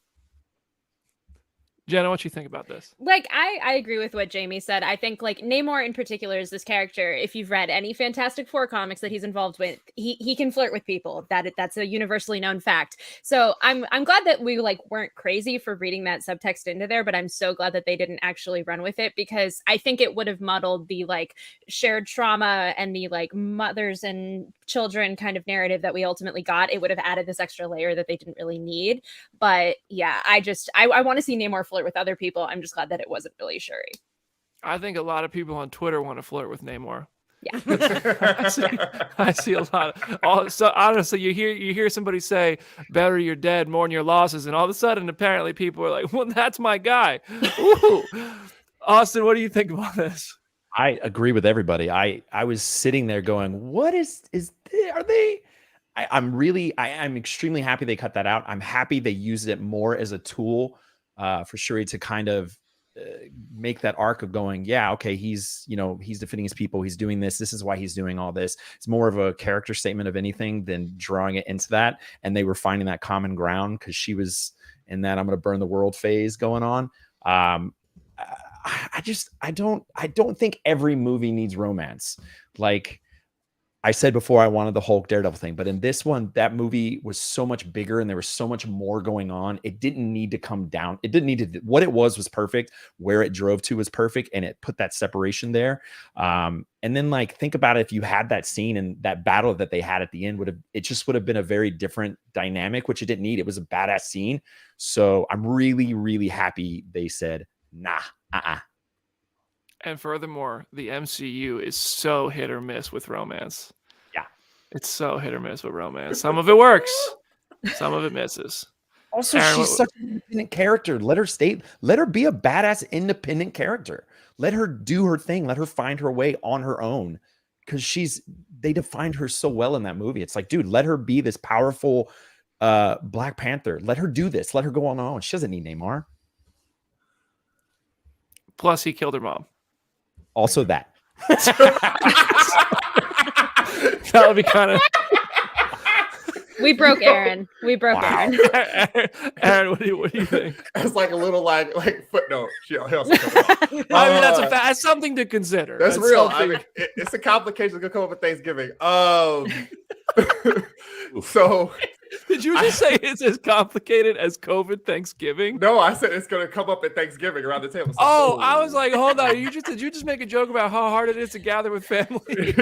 Jenna, what you think about this? Like, I agree with what Jamie said. I think like Namor in particular is this character. If you've read any Fantastic Four comics that he's involved with, he can flirt with people. That's a universally known fact. So I'm glad that we like weren't crazy for reading that subtext into there, but I'm so glad that they didn't actually run with it because I think it would have muddled the like shared trauma and the like mothers and children kind of narrative that we ultimately got. It would have added this extra layer that they didn't really need. But yeah, I want to see Namor flirt with other people. I'm just glad that it wasn't really Shuri. I think a lot of people on Twitter want to flirt with Namor. Yeah. I see a lot of so honestly, you hear somebody say better you're dead, mourn your losses, and all of a sudden apparently people are like, well, that's my guy. Ooh. Austin, what do you think about this? I agree with everybody. I was sitting there going, what are they? I'm extremely happy they cut that out. I'm happy they used it more as a tool for Shuri to kind of make that arc of going, yeah, okay, he's defending his people. He's doing this. This is why he's doing all this. It's more of a character statement of anything than drawing it into that. And they were finding that common ground because she was in that I'm going to burn the world phase going on. I don't think every movie needs romance. Like I said before, I wanted the Hulk Daredevil thing, but in this one, that movie was so much bigger and there was so much more going on. It didn't need to come down. It didn't need to, what it was perfect. Where it drove to was perfect. And it put that separation there. And then like, think about it. If you had that scene and that battle that they had at the end it just would have been a very different dynamic, which it didn't need. It was a badass scene. So I'm really, really happy they said, nah, And furthermore, the MCU is so hit or miss with romance. Yeah. It's so hit or miss with romance. Some of it works. Some of it misses. Also, Aaron, she's such an independent character. Let her be a badass independent character. Let her do her thing. Let her find her way on her own. Because they defined her so well in that movie. It's like, dude, let her be this powerful Black Panther. Let her do this. Let her go on her own. She doesn't need Neymar. Plus, he killed her mom. Also that. That would be kind of... We broke Aaron. Aaron. Aaron, what do you think? It's like a little like footnote. I mean, that's something to consider. That's real. I mean, it's a complication that's gonna come up at Thanksgiving. So did you just say it's as complicated as COVID Thanksgiving? No, I said it's gonna come up at Thanksgiving around the table. So, I was like, hold on. Did you just make a joke about how hard it is to gather with family?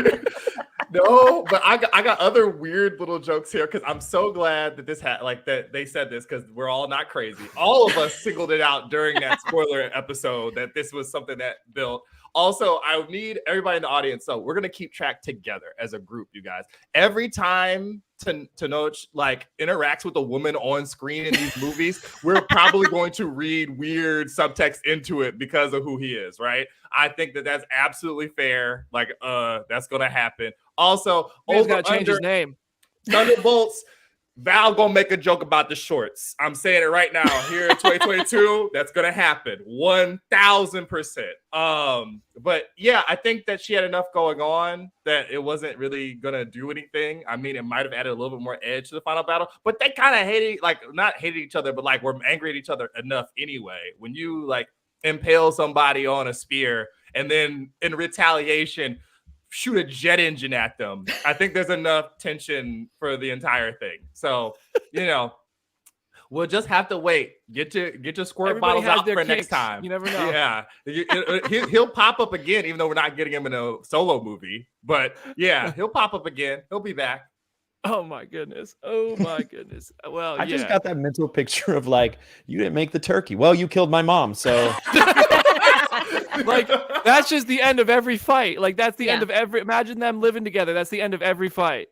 No, but I got other weird little jokes here because I'm so glad that this had that they said this because we're all not crazy. All of us singled it out during that spoiler episode that this was something that built. Also, I need everybody in the audience. So we're gonna keep track together as a group, you guys. Every time Tenoch interacts with a woman on screen in these movies, we're probably going to read weird subtext into it because of who he is, right? I think that that's absolutely fair. That's gonna happen. Also, He's got to change his name. Thunderbolts. Val gonna make a joke about the shorts. I'm saying it right now. Here in 2022, that's gonna happen 1000%. But yeah, I think that she had enough going on that it wasn't really gonna do anything. I mean, it might have added a little bit more edge to the final battle, but they kind of not hated each other, but were angry at each other enough anyway. When you impale somebody on a spear and then in retaliation shoot a jet engine at them, I think there's enough tension for the entire thing. So, we'll just have to wait. Get your squirt Everybody bottles out for kicks. next time. You never know. Yeah, he'll pop up again, even though we're not getting him in a solo movie. But yeah, he'll pop up again. He'll be back. Oh my goodness. Well, I just got that mental picture of you didn't make the turkey. Well, you killed my mom, so that's just the end of every fight. That's the end of every. Imagine them living together. That's the end of every fight.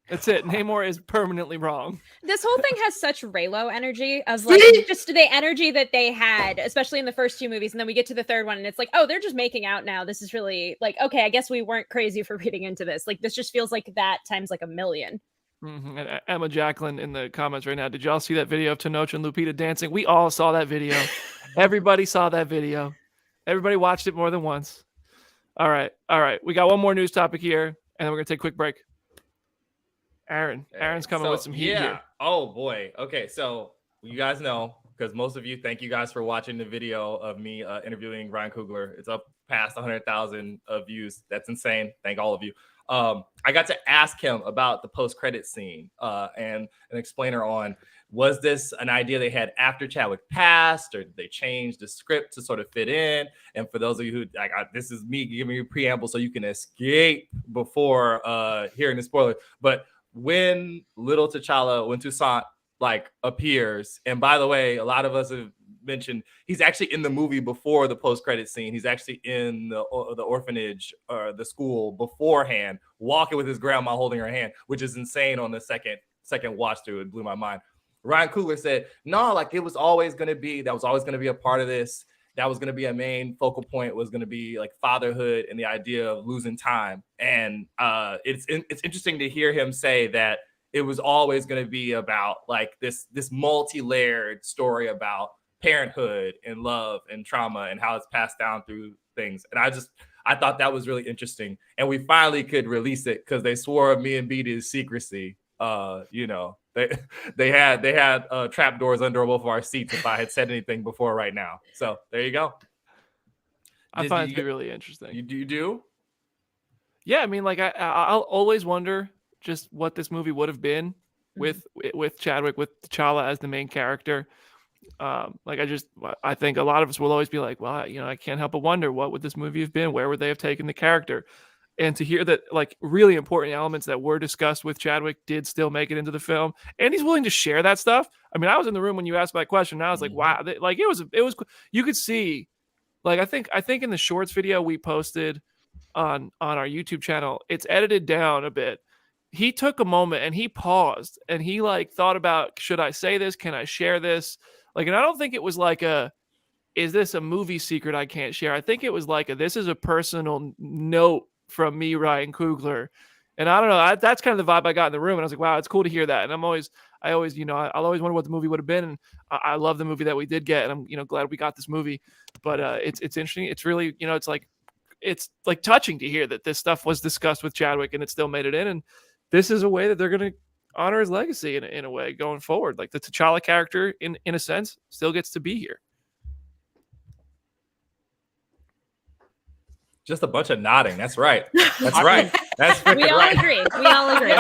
That's it. Namor is permanently wrong. This whole thing has such Reylo energy of just the energy that they had, especially in the first two movies, and then we get to the third one, and it's oh, they're just making out now. This is really okay. I guess we weren't crazy for reading into this. This just feels like that times a million. Mm-hmm. And Emma Jacqueline in the comments right now. Did y'all see that video of Tenoch and Lupita dancing? We all saw that video. Everybody saw that video. Everybody watched it more than once. All right. We got one more news topic here, and then we're gonna take a quick break. Aaron's coming with some heat here. Oh boy. Okay, so you guys know, because most of you, thank you guys for watching the video of me interviewing Ryan Coogler. It's up past 100,000 views. That's insane. Thank all of you. I got to ask him about the post-credit scene and an explainer on, was this an idea they had after Chadwick passed, or did they change the script to sort of fit in? And for those of you who this is me giving you a preamble so you can escape before hearing the spoiler. But when little T'Challa, when Toussaint appears, and by the way, a lot of us have mentioned he's actually in the movie before the post-credit scene. He's actually in the orphanage or the school beforehand, walking with his grandma holding her hand, which is insane on the second watch through. It blew my mind. Ryan Coogler said, no, it was always going to be, that was always going to be a part of this. That was going to be a main focal point, was going to be fatherhood and the idea of losing time. And it's interesting to hear him say that it was always going to be about this multi-layered story about parenthood and love and trauma and how it's passed down through things. And I thought that was really interesting. And we finally could release it because they swore me and Beatty's secrecy. They had trap doors under both of our seats if I had said anything before right now. So there you go. I find it to be really interesting. You do? Yeah, I mean, I'll always wonder just what this movie would have been with Chadwick, with T'Challa as the main character. I think a lot of us will always be well, I can't help but wonder, what would this movie have been? Where would they have taken the character? And to hear that really important elements that were discussed with Chadwick did still make it into the film, and he's willing to share that stuff. I mean, I was in the room when you asked my question, and I was wow, it was you could see, I think in the shorts video we posted on our YouTube channel, it's edited down a bit. He took a moment and he paused and he thought about, should I say this? Can I share this? And I don't think it was is this a movie secret I can't share? I think it was this is a personal note from me, Ryan Coogler. And I don't know, that's kind of the vibe I got in the room. And I was wow, it's cool to hear that. And I'll always wonder what the movie would have been. And I love the movie that we did get. And I'm glad we got this movie. But it's interesting. It's really, it's touching to hear that this stuff was discussed with Chadwick and it still made it in. And this is a way that they're going to honor his legacy in a way going forward. The T'Challa character, in a sense, still gets to be here. Just a bunch of nodding. That's right. That's right. That's we all right. agree. We all agree.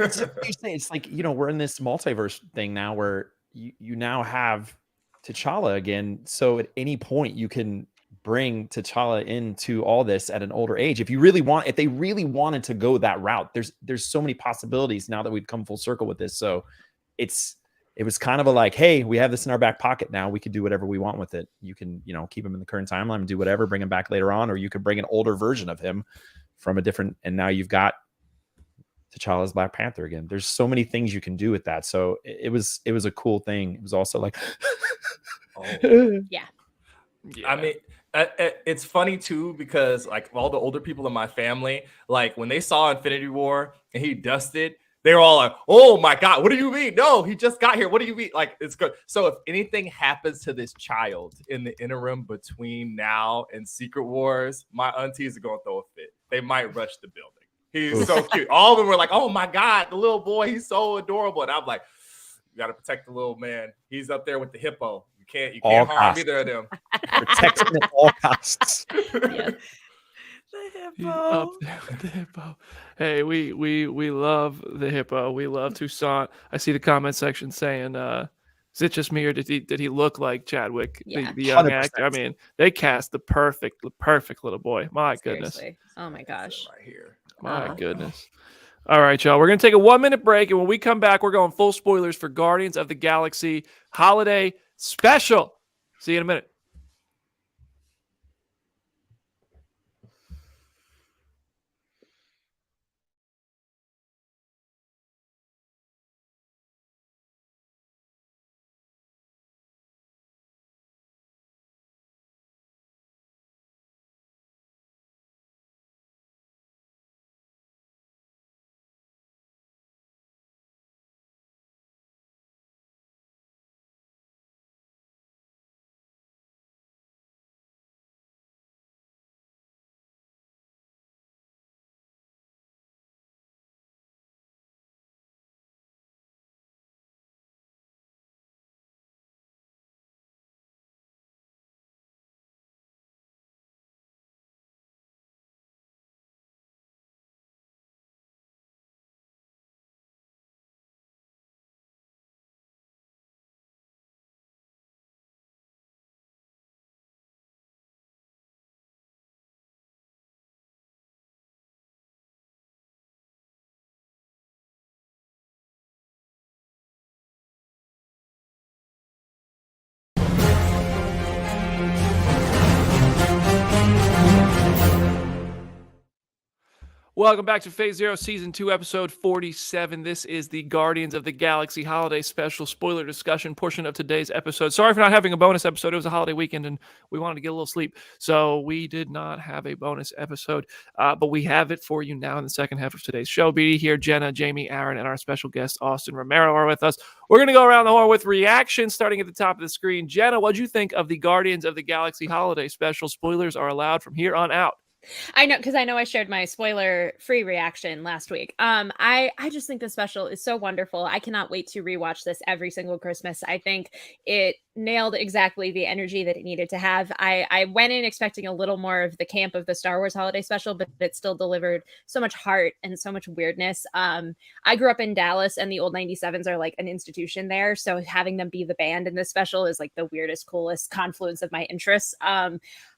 It's we're in this multiverse thing now where you now have T'Challa again. So at any point you can bring T'Challa into all this at an older age. If they really wanted to go that route, there's so many possibilities now that we've come full circle with this. So it was kind of a like, hey, we have this in our back pocket now. We could do whatever we want with it. You can, keep him in the current timeline and do whatever, bring him back later on, or you could bring an older version of him from a different, and now you've got T'Challa's Black Panther again. There's so many things you can do with that. So it was a cool thing. It was also like, Yeah. I mean, it's funny too, because like all the older people in my family, like when they saw Infinity War and he dusted, they were all like, oh my God, what do you mean? No, he just got here. What do you mean? Like, it's good. So if anything happens to this child in the interim between now and Secret Wars, my aunties are going to throw a fit. They might rush the building. He's so cute. All of them were like, oh my God, the little boy, he's so adorable. And I'm like, you got to protect the little man. He's up there with the hippo. You can't harm either of them. Protect him at all costs. Yeah. The Up hippo. there with the hippo. Hey, we love the hippo. We love Toussaint. I see the comment section saying, is it just me or did he look like Chadwick, Yeah. the young 100%. actor? I mean, they cast the perfect little boy. My goodness. Seriously. Oh my gosh. Right here. My goodness. All right, y'all. We're going to take a 1-minute break. And when we come back, we're going full spoilers for Guardians of the Galaxy Holiday Special. See you in a minute. Welcome back to Phase Zero, Season 2, Episode 47. This is the Guardians of the Galaxy Holiday Special spoiler discussion portion of today's episode. Sorry for not having a bonus episode. It was a holiday weekend, and we wanted to get a little sleep. So we did not have a bonus episode, but we have it for you now in the second half of today's show. Be here, Jenna, Jamie, Aaron, and our special guest, Austin Romero, are with us. We're going to go around the horn with reactions starting at the top of the screen. Jenna, what'd you think of the Guardians of the Galaxy Holiday Special? Spoilers are allowed from here on out. I know, because I know I shared my spoiler-free reaction last week. I just think the special is so wonderful. I cannot wait to rewatch this every single Christmas. I think it nailed exactly the energy that it needed to have. I went in expecting a little more of the camp of the Star Wars holiday special, but it still delivered so much heart and so much weirdness. I grew up in Dallas, and the old 97s are like an institution there. So having them be the band in this special is like the weirdest, coolest confluence of my interests.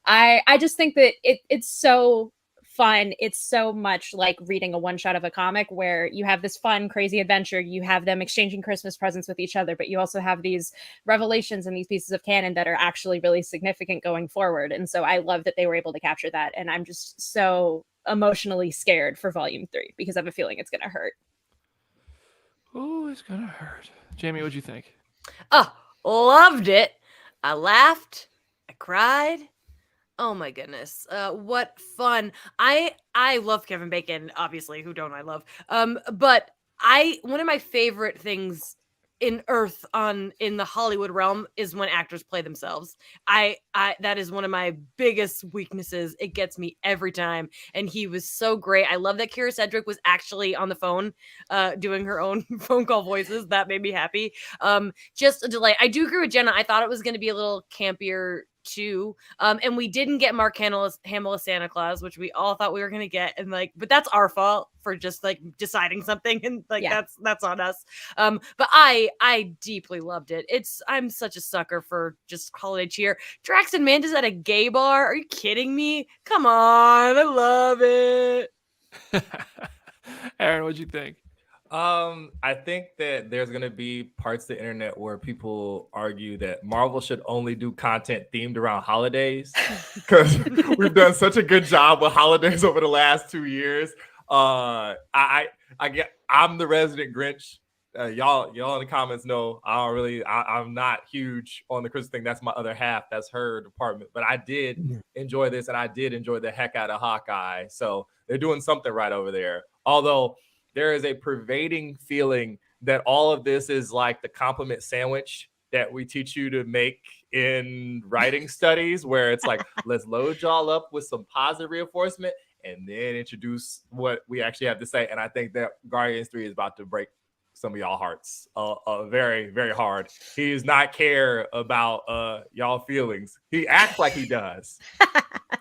I just think that it's so fun. It's so much like reading a one shot of a comic where you have this fun, crazy adventure. You have them exchanging Christmas presents with each other, but you also have these revelations and these pieces of canon that are actually really significant going forward. And so I love that they were able to capture that. And I'm just so emotionally scared for Volume 3 because I have a feeling it's going to hurt. Oh, it's going to hurt. Jamie, what'd you think? Oh, loved it. I laughed. I cried. Oh my goodness. What fun. I love Kevin Bacon, obviously. Who don't I love? But one of my favorite things in in the Hollywood realm is when actors play themselves. That is one of my biggest weaknesses. It gets me every time. And he was so great. I love that Kira Sedgwick was actually on the phone doing her own phone call voices. That made me happy. Just a delight. I do agree with Jenna. I thought it was going to be a little campier 2. And we didn't get Mark Hamill as Santa Claus, which we all thought we were gonna get, and like, but that's our fault for just like deciding something, and like that's on us. But I deeply loved it. I'm such a sucker for just holiday cheer. Drax and Mantis at a gay bar? Are you kidding me? Come on, I love it. Aaron, what'd you think? I think that there's gonna be parts of the internet where people argue that Marvel should only do content themed around holidays because we've done such a good job with holidays over the last 2 years. I'm the resident Grinch. Y'all in the comments know I'm not huge on the Christmas thing. That's my other half. That's her department. But I did enjoy this, and I did enjoy the heck out of Hawkeye. So they're doing something right over there. Although there is a pervading feeling that all of this is like the compliment sandwich that we teach you to make in writing studies, where it's like, let's load y'all up with some positive reinforcement and then introduce what we actually have to say. And I think that Guardians 3 is about to break some of y'all hearts very, very hard. He does not care about y'all feelings. He acts like he does,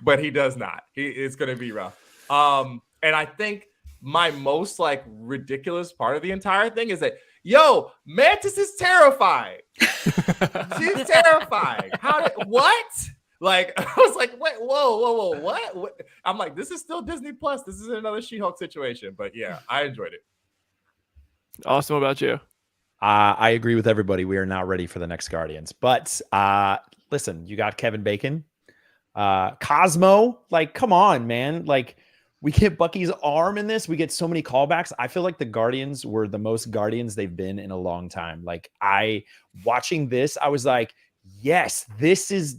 but he does not. It's going to be rough. And I think my most like ridiculous part of the entire thing is that, yo, Mantis is terrifying. She's terrifying. What? Like, I was like, wait, whoa, what? I'm like, this is still Disney Plus. This isn't another She-Hulk situation. But yeah, I enjoyed it. Austin, what about you? I agree with everybody. We are not ready for the next Guardians. But listen, you got Kevin Bacon. Cosmo, like, come on, man. Like, we get Bucky's arm in this. We get so many callbacks. I feel like the Guardians were the most Guardians they've been in a long time. Like, watching this, I was like, yes, this is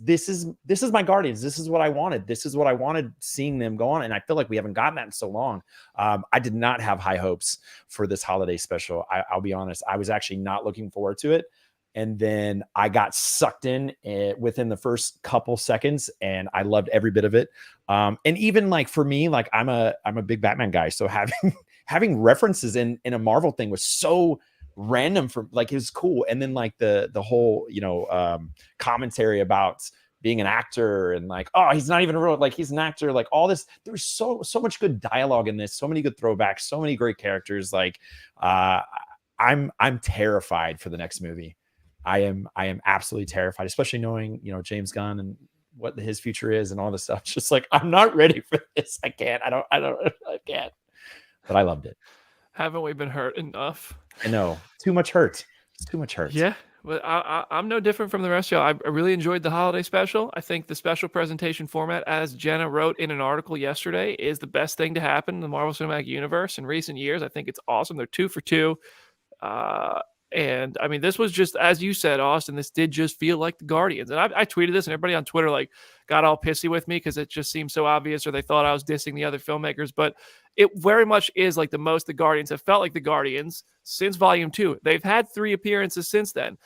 my Guardians. This is what I wanted. This is what I wanted seeing them go on. And I feel like we haven't gotten that in so long. I did not have high hopes for this holiday special. I'll be honest. I was actually not looking forward to it. And then I got sucked in within the first couple seconds, and I loved every bit of it. And even like for me, like I'm a big Batman guy, so having references in a Marvel thing was so random. For like, it was cool. And then like the whole commentary about being an actor and like, oh, he's not even real, like he's an actor, like all this. There's so much good dialogue in this, so many good throwbacks, so many great characters. Like I'm terrified for the next movie. I am absolutely terrified, especially knowing, James Gunn and what his future is and all this stuff. Just like, I'm not ready for this. I can't. I can't. But I loved it. Haven't we been hurt enough? I know. Too much hurt. It's too much hurt. Yeah. But I'm no different from the rest of y'all. I really enjoyed the holiday special. I think the special presentation format, as Jenna wrote in an article yesterday, is the best thing to happen in the Marvel Cinematic Universe in recent years. I think it's awesome. They're 2 for 2. And I mean, this was just, as you said, Austin, this did just feel like the Guardians. And I tweeted this, and everybody on Twitter like got all pissy with me because it just seemed so obvious, or they thought I was dissing the other filmmakers. But it very much is like the Guardians have felt like the Guardians since Volume 2. They've had 3 appearances since then.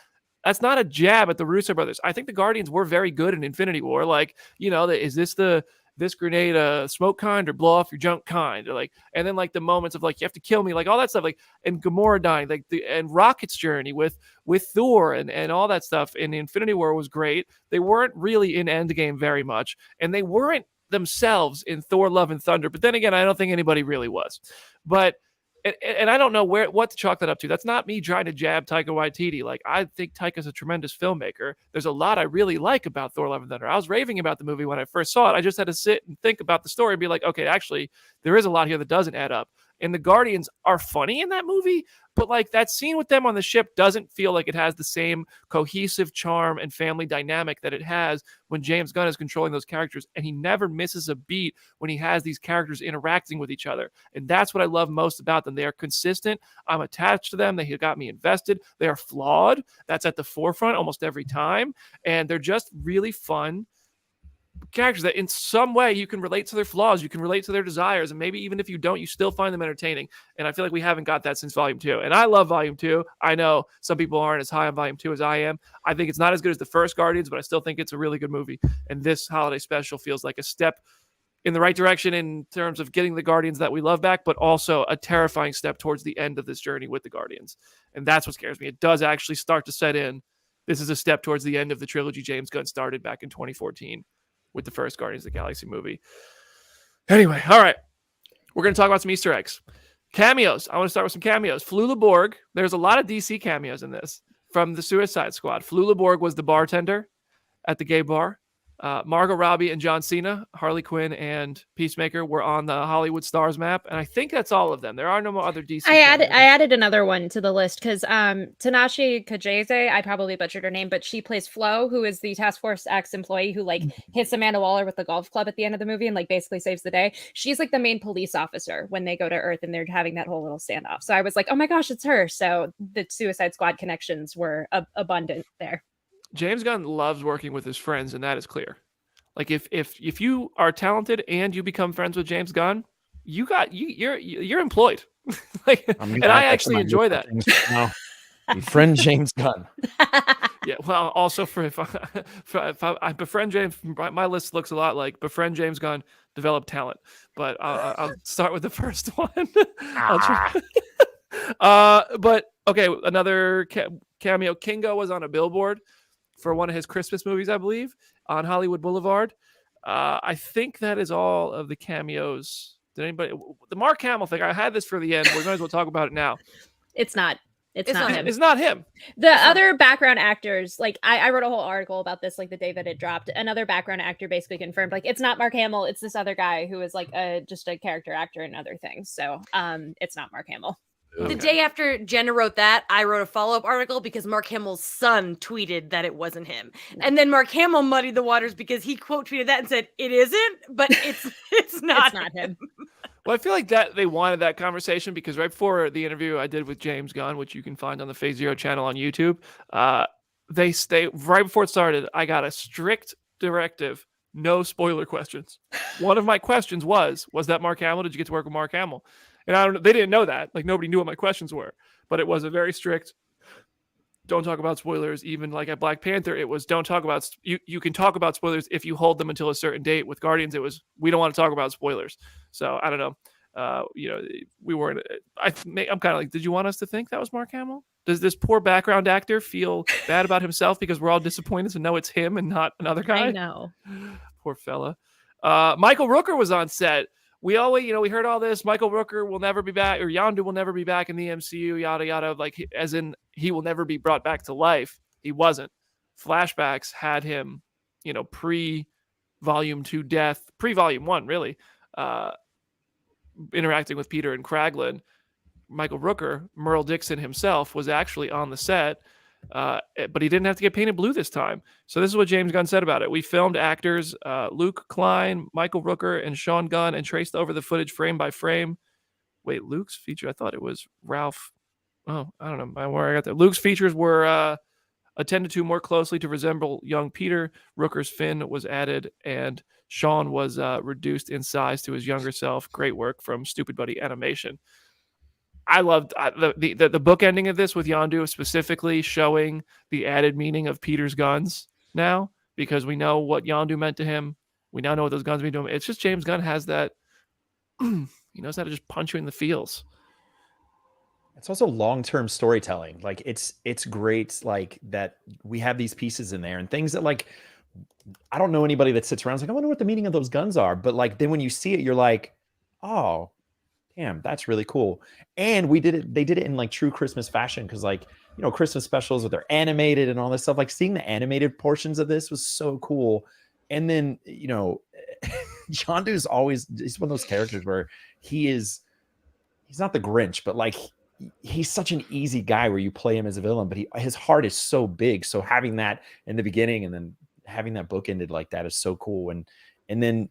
That's not a jab at the Russo brothers. I think the Guardians were very good in Infinity War. Like, is this grenade smoke kind or blow off your junk kind, or like, and then like the moments of like, you have to kill me, like all that stuff, like, and Gamora dying, like and Rocket's journey with Thor and all that stuff in Infinity War was great. They weren't really in Endgame very much, and they weren't themselves in Thor Love and Thunder. But then again, I don't think anybody really was. But and I don't know what to chalk that up to. That's not me trying to jab Taika Waititi. Like, I think Taika's a tremendous filmmaker. There's a lot I really like about Thor Love and Thunder. I was raving about the movie when I first saw it. I just had to sit and think about the story and be like, okay, actually, there is a lot here that doesn't add up. And the Guardians are funny in that movie, but like that scene with them on the ship doesn't feel like it has the same cohesive charm and family dynamic that it has when James Gunn is controlling those characters. And he never misses a beat when he has these characters interacting with each other. And that's what I love most about them. They are consistent. I'm attached to them. They have got me invested. They are flawed. That's at the forefront almost every time. And they're just really fun characters that in some way you can relate to their flaws, you can relate to their desires, and maybe even if you don't, you still find them entertaining. And I feel like we haven't got that since Volume 2. And I love Volume 2. I know some people aren't as high on Volume 2 as I am. I think it's not as good as the first Guardians, but I still think it's a really good movie. And this holiday special feels like a step in the right direction in terms of getting the Guardians that we love back, but also a terrifying step towards the end of this journey with the Guardians. And that's what scares me. It does actually start to set in this is a step towards the end of the trilogy James Gunn started back in 2014 with the first Guardians of the Galaxy movie. Anyway, all right. We're going to talk about some Easter eggs. Cameos. I want to start with some cameos. Flula Borg. There's a lot of DC cameos in this from the Suicide Squad. Flula Borg was the bartender at the gay bar. Margot Robbie and John Cena, Harley Quinn and Peacemaker were on the Hollywood Stars map, and I think that's all of them. There are no more other DC. I added another one to the list because Tanashi Kajese, I probably butchered her name, but she plays Flo, who is the Task Force X employee who like hits Amanda Waller with the golf club at the end of the movie and like basically saves the day. She's like the main police officer when they go to Earth and they're having that whole little standoff. So I was like, oh my gosh, it's her. So the Suicide Squad connections were abundant there. James Gunn loves working with his friends, and that is clear. Like if you are talented and you become friends with James Gunn, you're employed. Like, and I actually enjoy that. Friend James Gunn. Yeah, well, also if I befriend James, my list looks a lot like befriend James Gunn, develop talent. But I'll start with the first one. I'll try. But okay, another cameo. Kingo was on a billboard for one of his Christmas movies, I believe, on Hollywood Boulevard. I think that is all of the cameos. Did anybody? The Mark Hamill thing, I had this for the end. We might as well talk about it now. It's not. It's not him. It's not him. The other background actors, like I wrote a whole article about this, like the day that it dropped. Another background actor basically confirmed, like it's not Mark Hamill. It's this other guy who is like just a character actor and other things. So it's not Mark Hamill. The day after Jenna wrote that, I wrote a follow-up article because Mark Hamill's son tweeted that it wasn't him. And then Mark Hamill muddied the waters because he quote tweeted that and said, it isn't, but it's not, it's not him. Well, I feel like that they wanted that conversation because right before the interview I did with James Gunn, which you can find on the Phase Zero channel on YouTube, they right before it started, I got a strict directive, no spoiler questions. One of my questions was that Mark Hamill? Did you get to work with Mark Hamill? And they didn't know that. Like nobody knew what my questions were, but it was a very strict. Don't talk about spoilers. Even like at Black Panther, it was don't talk about. You can talk about spoilers if you hold them until a certain date. With Guardians, it was we don't want to talk about spoilers. So I don't know. We weren't. I'm kind of like, did you want us to think that was Mark Hamill? Does this poor background actor feel bad about himself because we're all disappointed to know it's him and not another guy? I know. Poor fella. Michael Rooker was on set. We always, we heard all this. Michael Rooker will never be back, or Yondu will never be back in the MCU, yada, yada. Like, as in, he will never be brought back to life. He wasn't. Flashbacks had him, pre-Volume 2 death, pre-Volume 1, really, interacting with Peter and Kraglin. Michael Rooker, Merle Dixon himself, was actually on the set, but he didn't have to get painted blue this time. So this is what James Gunn said about it. We filmed actors Luke Klein, Michael Rooker, and Sean Gunn and traced over the footage frame by frame. Wait, Luke's feature? I thought it was Ralph. Oh, I don't know where I got that. Luke's features were attended to more closely to resemble young Peter. Rooker's fin was added, and Sean was reduced in size to his younger self. Great work from Stupid Buddy Animation. I loved the book ending of this with Yondu specifically showing the added meaning of Peter's guns now, because we know what Yondu meant to him. We now know what those guns mean to him. It's just James Gunn has that. He knows how to just punch you in the feels. It's also long-term storytelling. Like it's great. Like that we have these pieces in there and things that like, I don't know anybody that sits around and is like, I wonder what the meaning of those guns are. But like, then when you see it, you're like, oh, damn, that's really cool. And they did it in like true Christmas fashion. Cause like, Christmas specials where they're animated and all this stuff, like seeing the animated portions of this was so cool. And then, Yondu is he's one of those characters where he's not the Grinch, but like, he's such an easy guy where you play him as a villain, but his heart is so big. So having that in the beginning and then having that book ended like that is so cool. And then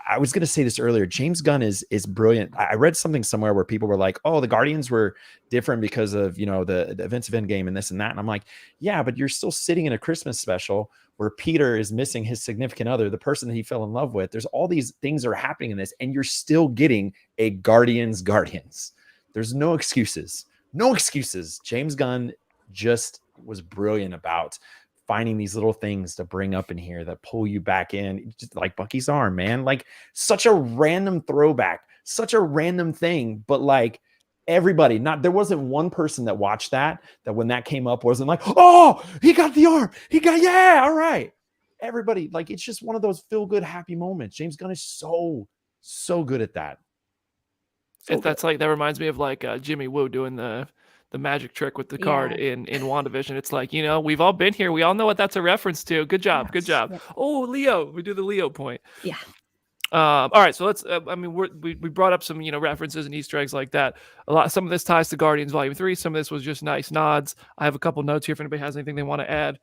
I was going to say this earlier. James Gunn is brilliant. I read something somewhere where people were like, "Oh, the Guardians were different because of the events of Endgame and this and that." And I'm like, "Yeah, but you're still sitting in a Christmas special where Peter is missing his significant other, the person that he fell in love with. There's all these things that are happening in this, and you're still getting a Guardians. There's no excuses. No excuses. James Gunn just was brilliant about finding these little things to bring up in here that pull you back in, just like Bucky's arm, man. Like such a random throwback, such a random thing, but like Everybody, there wasn't one person that watched that when that came up wasn't like, oh, he got the arm. Yeah, all right. Everybody, like, it's just one of those feel good, happy moments. James Gunn is so good at that. That's like, that reminds me of like Jimmy Woo doing the magic trick with the card in WandaVision. It's like, we've all been here. We all know what that's a reference to. Good job. Good job. Yep. Oh, Leo, we do the Leo point. Yeah. All right, so let's. We brought up some references and Easter eggs like that. Some of this ties to Guardians Volume 3. Some of this was just nice nods. I have a couple notes here. If anybody has anything they want to add,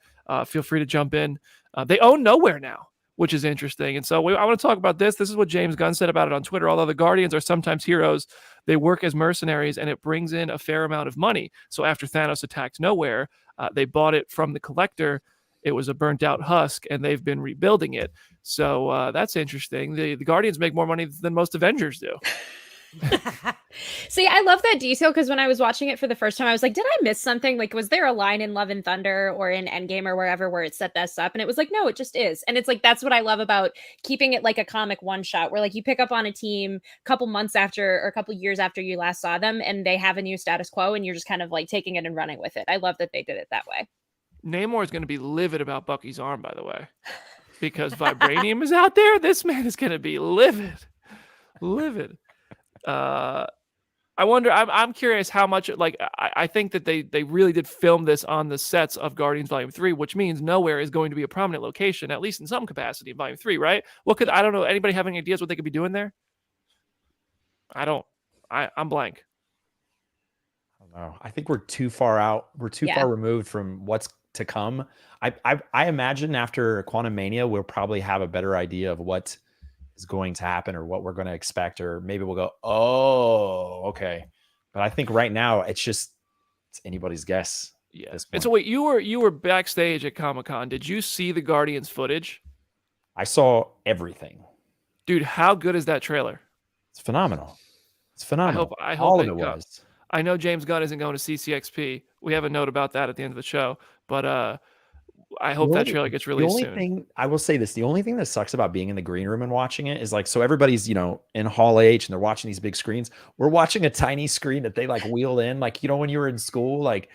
feel free to jump in. They own Nowhere now, which is interesting. And so I want to talk about this. This is what James Gunn said about it on Twitter. Although the Guardians are sometimes heroes, they work as mercenaries, and it brings in a fair amount of money. So after Thanos attacked Nowhere, they bought it from the Collector. It was a burnt out husk, and they've been rebuilding it. So that's interesting. The Guardians make more money than most Avengers do. See, I love that detail because when I was watching it for the first time, I was like, did I miss something? Like, was there a line in Love and Thunder or in Endgame or wherever where it set this up? And it was like, no, it just is. And it's like, that's what I love about keeping it like a comic one shot where like you pick up on a team a couple months after or a couple years after you last saw them and they have a new status quo and you're just kind of like taking it and running with it. I love that they did it that way. Namor is going to be livid about Bucky's arm, by the way, because vibranium is out there. This man is going to be livid. I wonder. I'm curious how much. Like, I think that they really did film this on the sets of Guardians Volume 3, which means Nowhere is going to be a prominent location, at least in some capacity, in Volume 3, right? I don't know. Anybody have any ideas what they could be doing there? I'm blank. I don't know. I think we're too far out. We're too far removed from what's to come. I imagine after Quantumania, we'll probably have a better idea of what is going to happen or what we're going to expect, or maybe we'll go, oh, okay. But I think right now it's anybody's guess. Yes. And so wait, you were backstage at Comic-Con. Did you see the Guardians footage? I saw everything. Dude, how good is that trailer? It's phenomenal. I hope all of it was. I know James Gunn isn't going to CCXP. We have a note about that at the end of the show, but I hope that trailer gets released soon. Thing I will say this: the only thing that sucks about being in the green room and watching it is like, so everybody's in Hall H and they're watching these big screens. We're watching a tiny screen that they like wheel in, like when you were in school. Like,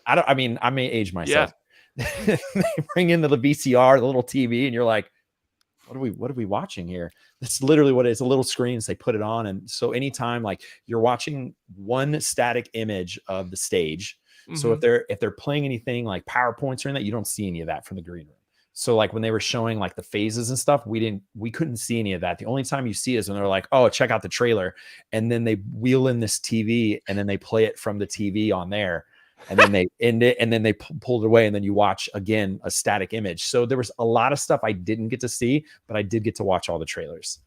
I may age myself. Yeah. They bring in the VCR, the little TV, and you're like, what are we watching here? That's literally what it is. A little screens, they put it on. And so anytime like you're watching one static image of the stage. Mm-hmm. So if they're playing anything like PowerPoints or anything, that you don't see any of that from the green room. So like when they were showing like the phases and stuff, we couldn't see any of that. The only time you see is when they're like, oh, check out the trailer. And then they wheel in this TV and then they play it from the TV on there. And then they end it and then they pull it away and then you watch again a static image. So there was a lot of stuff I didn't get to see, but I did get to watch all the trailers.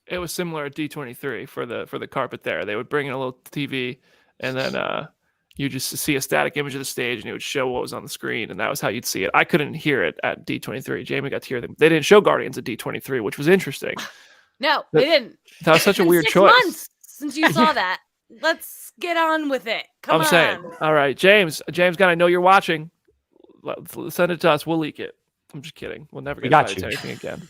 It was similar at D23 for the carpet there. They would bring in a little TV and then you just see a static image of the stage and it would show what was on the screen, and that was how you'd see it. I couldn't hear it at D23. Jamie got to hear them. They didn't show Guardians at D23, which was interesting. No, they didn't. That was such a weird 6 choice. Months since you saw that. Let's get on with it. Come on. Saying, all right, James Gunn, I know you're watching. Send it to us. We'll leak it. I'm just kidding. We'll never get invited to anything again.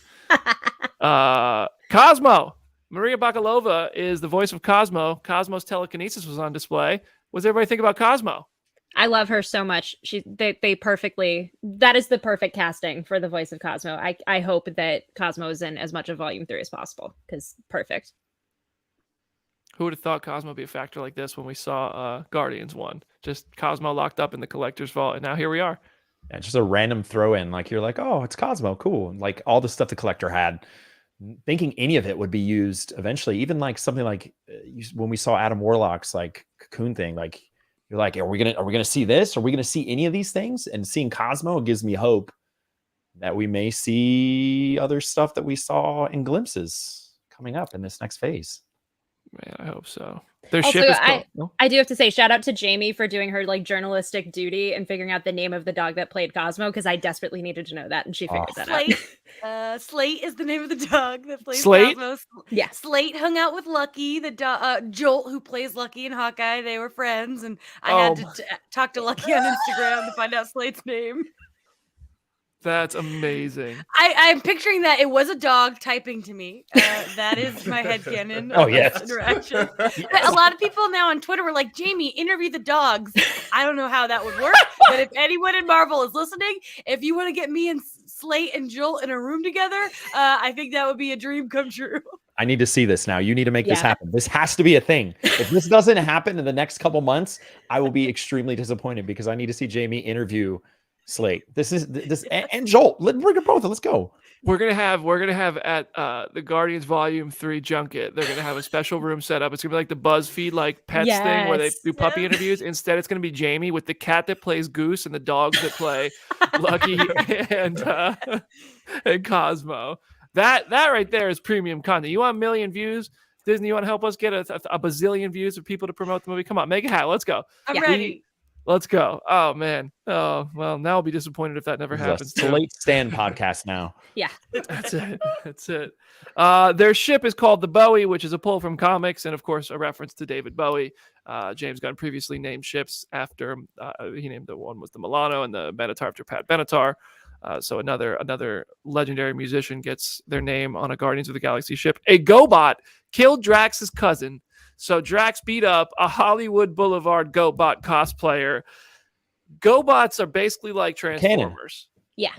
Cosmo. Maria Bakalova is the voice of Cosmo. Cosmo's telekinesis was on display. What does everybody think about Cosmo? I love her so much. They perfectly, that is the perfect casting for the voice of Cosmo. I hope that Cosmo is in as much of Volume 3 as possible, because perfect. Who would have thought Cosmo would be a factor like this when we saw Guardians 1? Just Cosmo locked up in the collector's vault, and now here we are. Yeah, just a random throw in. Like, you're like, oh, it's Cosmo. Cool. And like all the stuff the collector had, thinking any of it would be used eventually. Even like something like when we saw Adam Warlock's like cocoon thing, like you're like, are we gonna see this? Are we gonna see any of these things? And seeing Cosmo gives me hope that we may see other stuff that we saw in glimpses coming up in this next phase. Man, I hope so. Their also, ship is I do have to say, shout out to Jamie for doing her like journalistic duty and figuring out the name of the dog that played Cosmo, because I desperately needed to know that, and she figured that out. Slate is the name of the dog that plays Slate? Cosmo. Yeah. Slate hung out with Lucky, the dog. Jolt, who plays Lucky in Hawkeye, they were friends, and I had to talk to Lucky on Instagram to find out Slate's name. That's amazing. I'm picturing that it was a dog typing to me. That is my headcanon. Oh, of yes. this interaction. But a lot of people now on Twitter were like, Jamie, interview the dogs. I don't know how that would work, but if anyone in Marvel is listening, if you want to get me and Slate and Joel in a room together, I think that would be a dream come true. I need to see this now. You need to make this happen. This has to be a thing. If this doesn't happen in the next couple months, I will be extremely disappointed because I need to see Jamie interview Slate. This and Joel. Bring it both. Let's go. We're gonna have at the Guardians Volume 3 junket. They're gonna have a special room set up. It's gonna be like the BuzzFeed like pets thing where they do puppy interviews. Instead, it's gonna be Jamie with the cat that plays Goose and the dogs that play Lucky and Cosmo. That right there is premium content. You want 1 million views? Disney, you want to help us get a bazillion views of people to promote the movie? Come on, make it happen. Let's go. I'm ready. Let's go. Oh man. Oh well. Now I'll be disappointed if that never happens. It's a late stand podcast now. Yeah. That's it. That's it. Their ship is called the Bowie, which is a pull from comics and of course a reference to David Bowie. James Gunn previously named ships after he named the one was the Milano and the Benatar after Pat Benatar. So another legendary musician gets their name on a Guardians of the Galaxy ship. A GoBot killed Drax's cousin. So Drax beat up a Hollywood Boulevard GoBot cosplayer. GoBots are basically like Transformers. Yeah.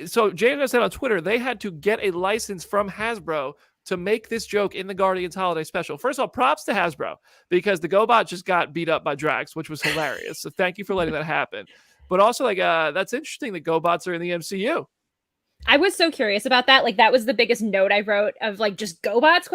So James said on Twitter, they had to get a license from Hasbro to make this joke in the Guardians Holiday Special. First of all, props to Hasbro because the GoBot just got beat up by Drax, which was hilarious. So thank you for letting that happen. But also, that's interesting that GoBots are in the MCU. I was so curious about that. Like, that was the biggest note I wrote of like just GoBots ?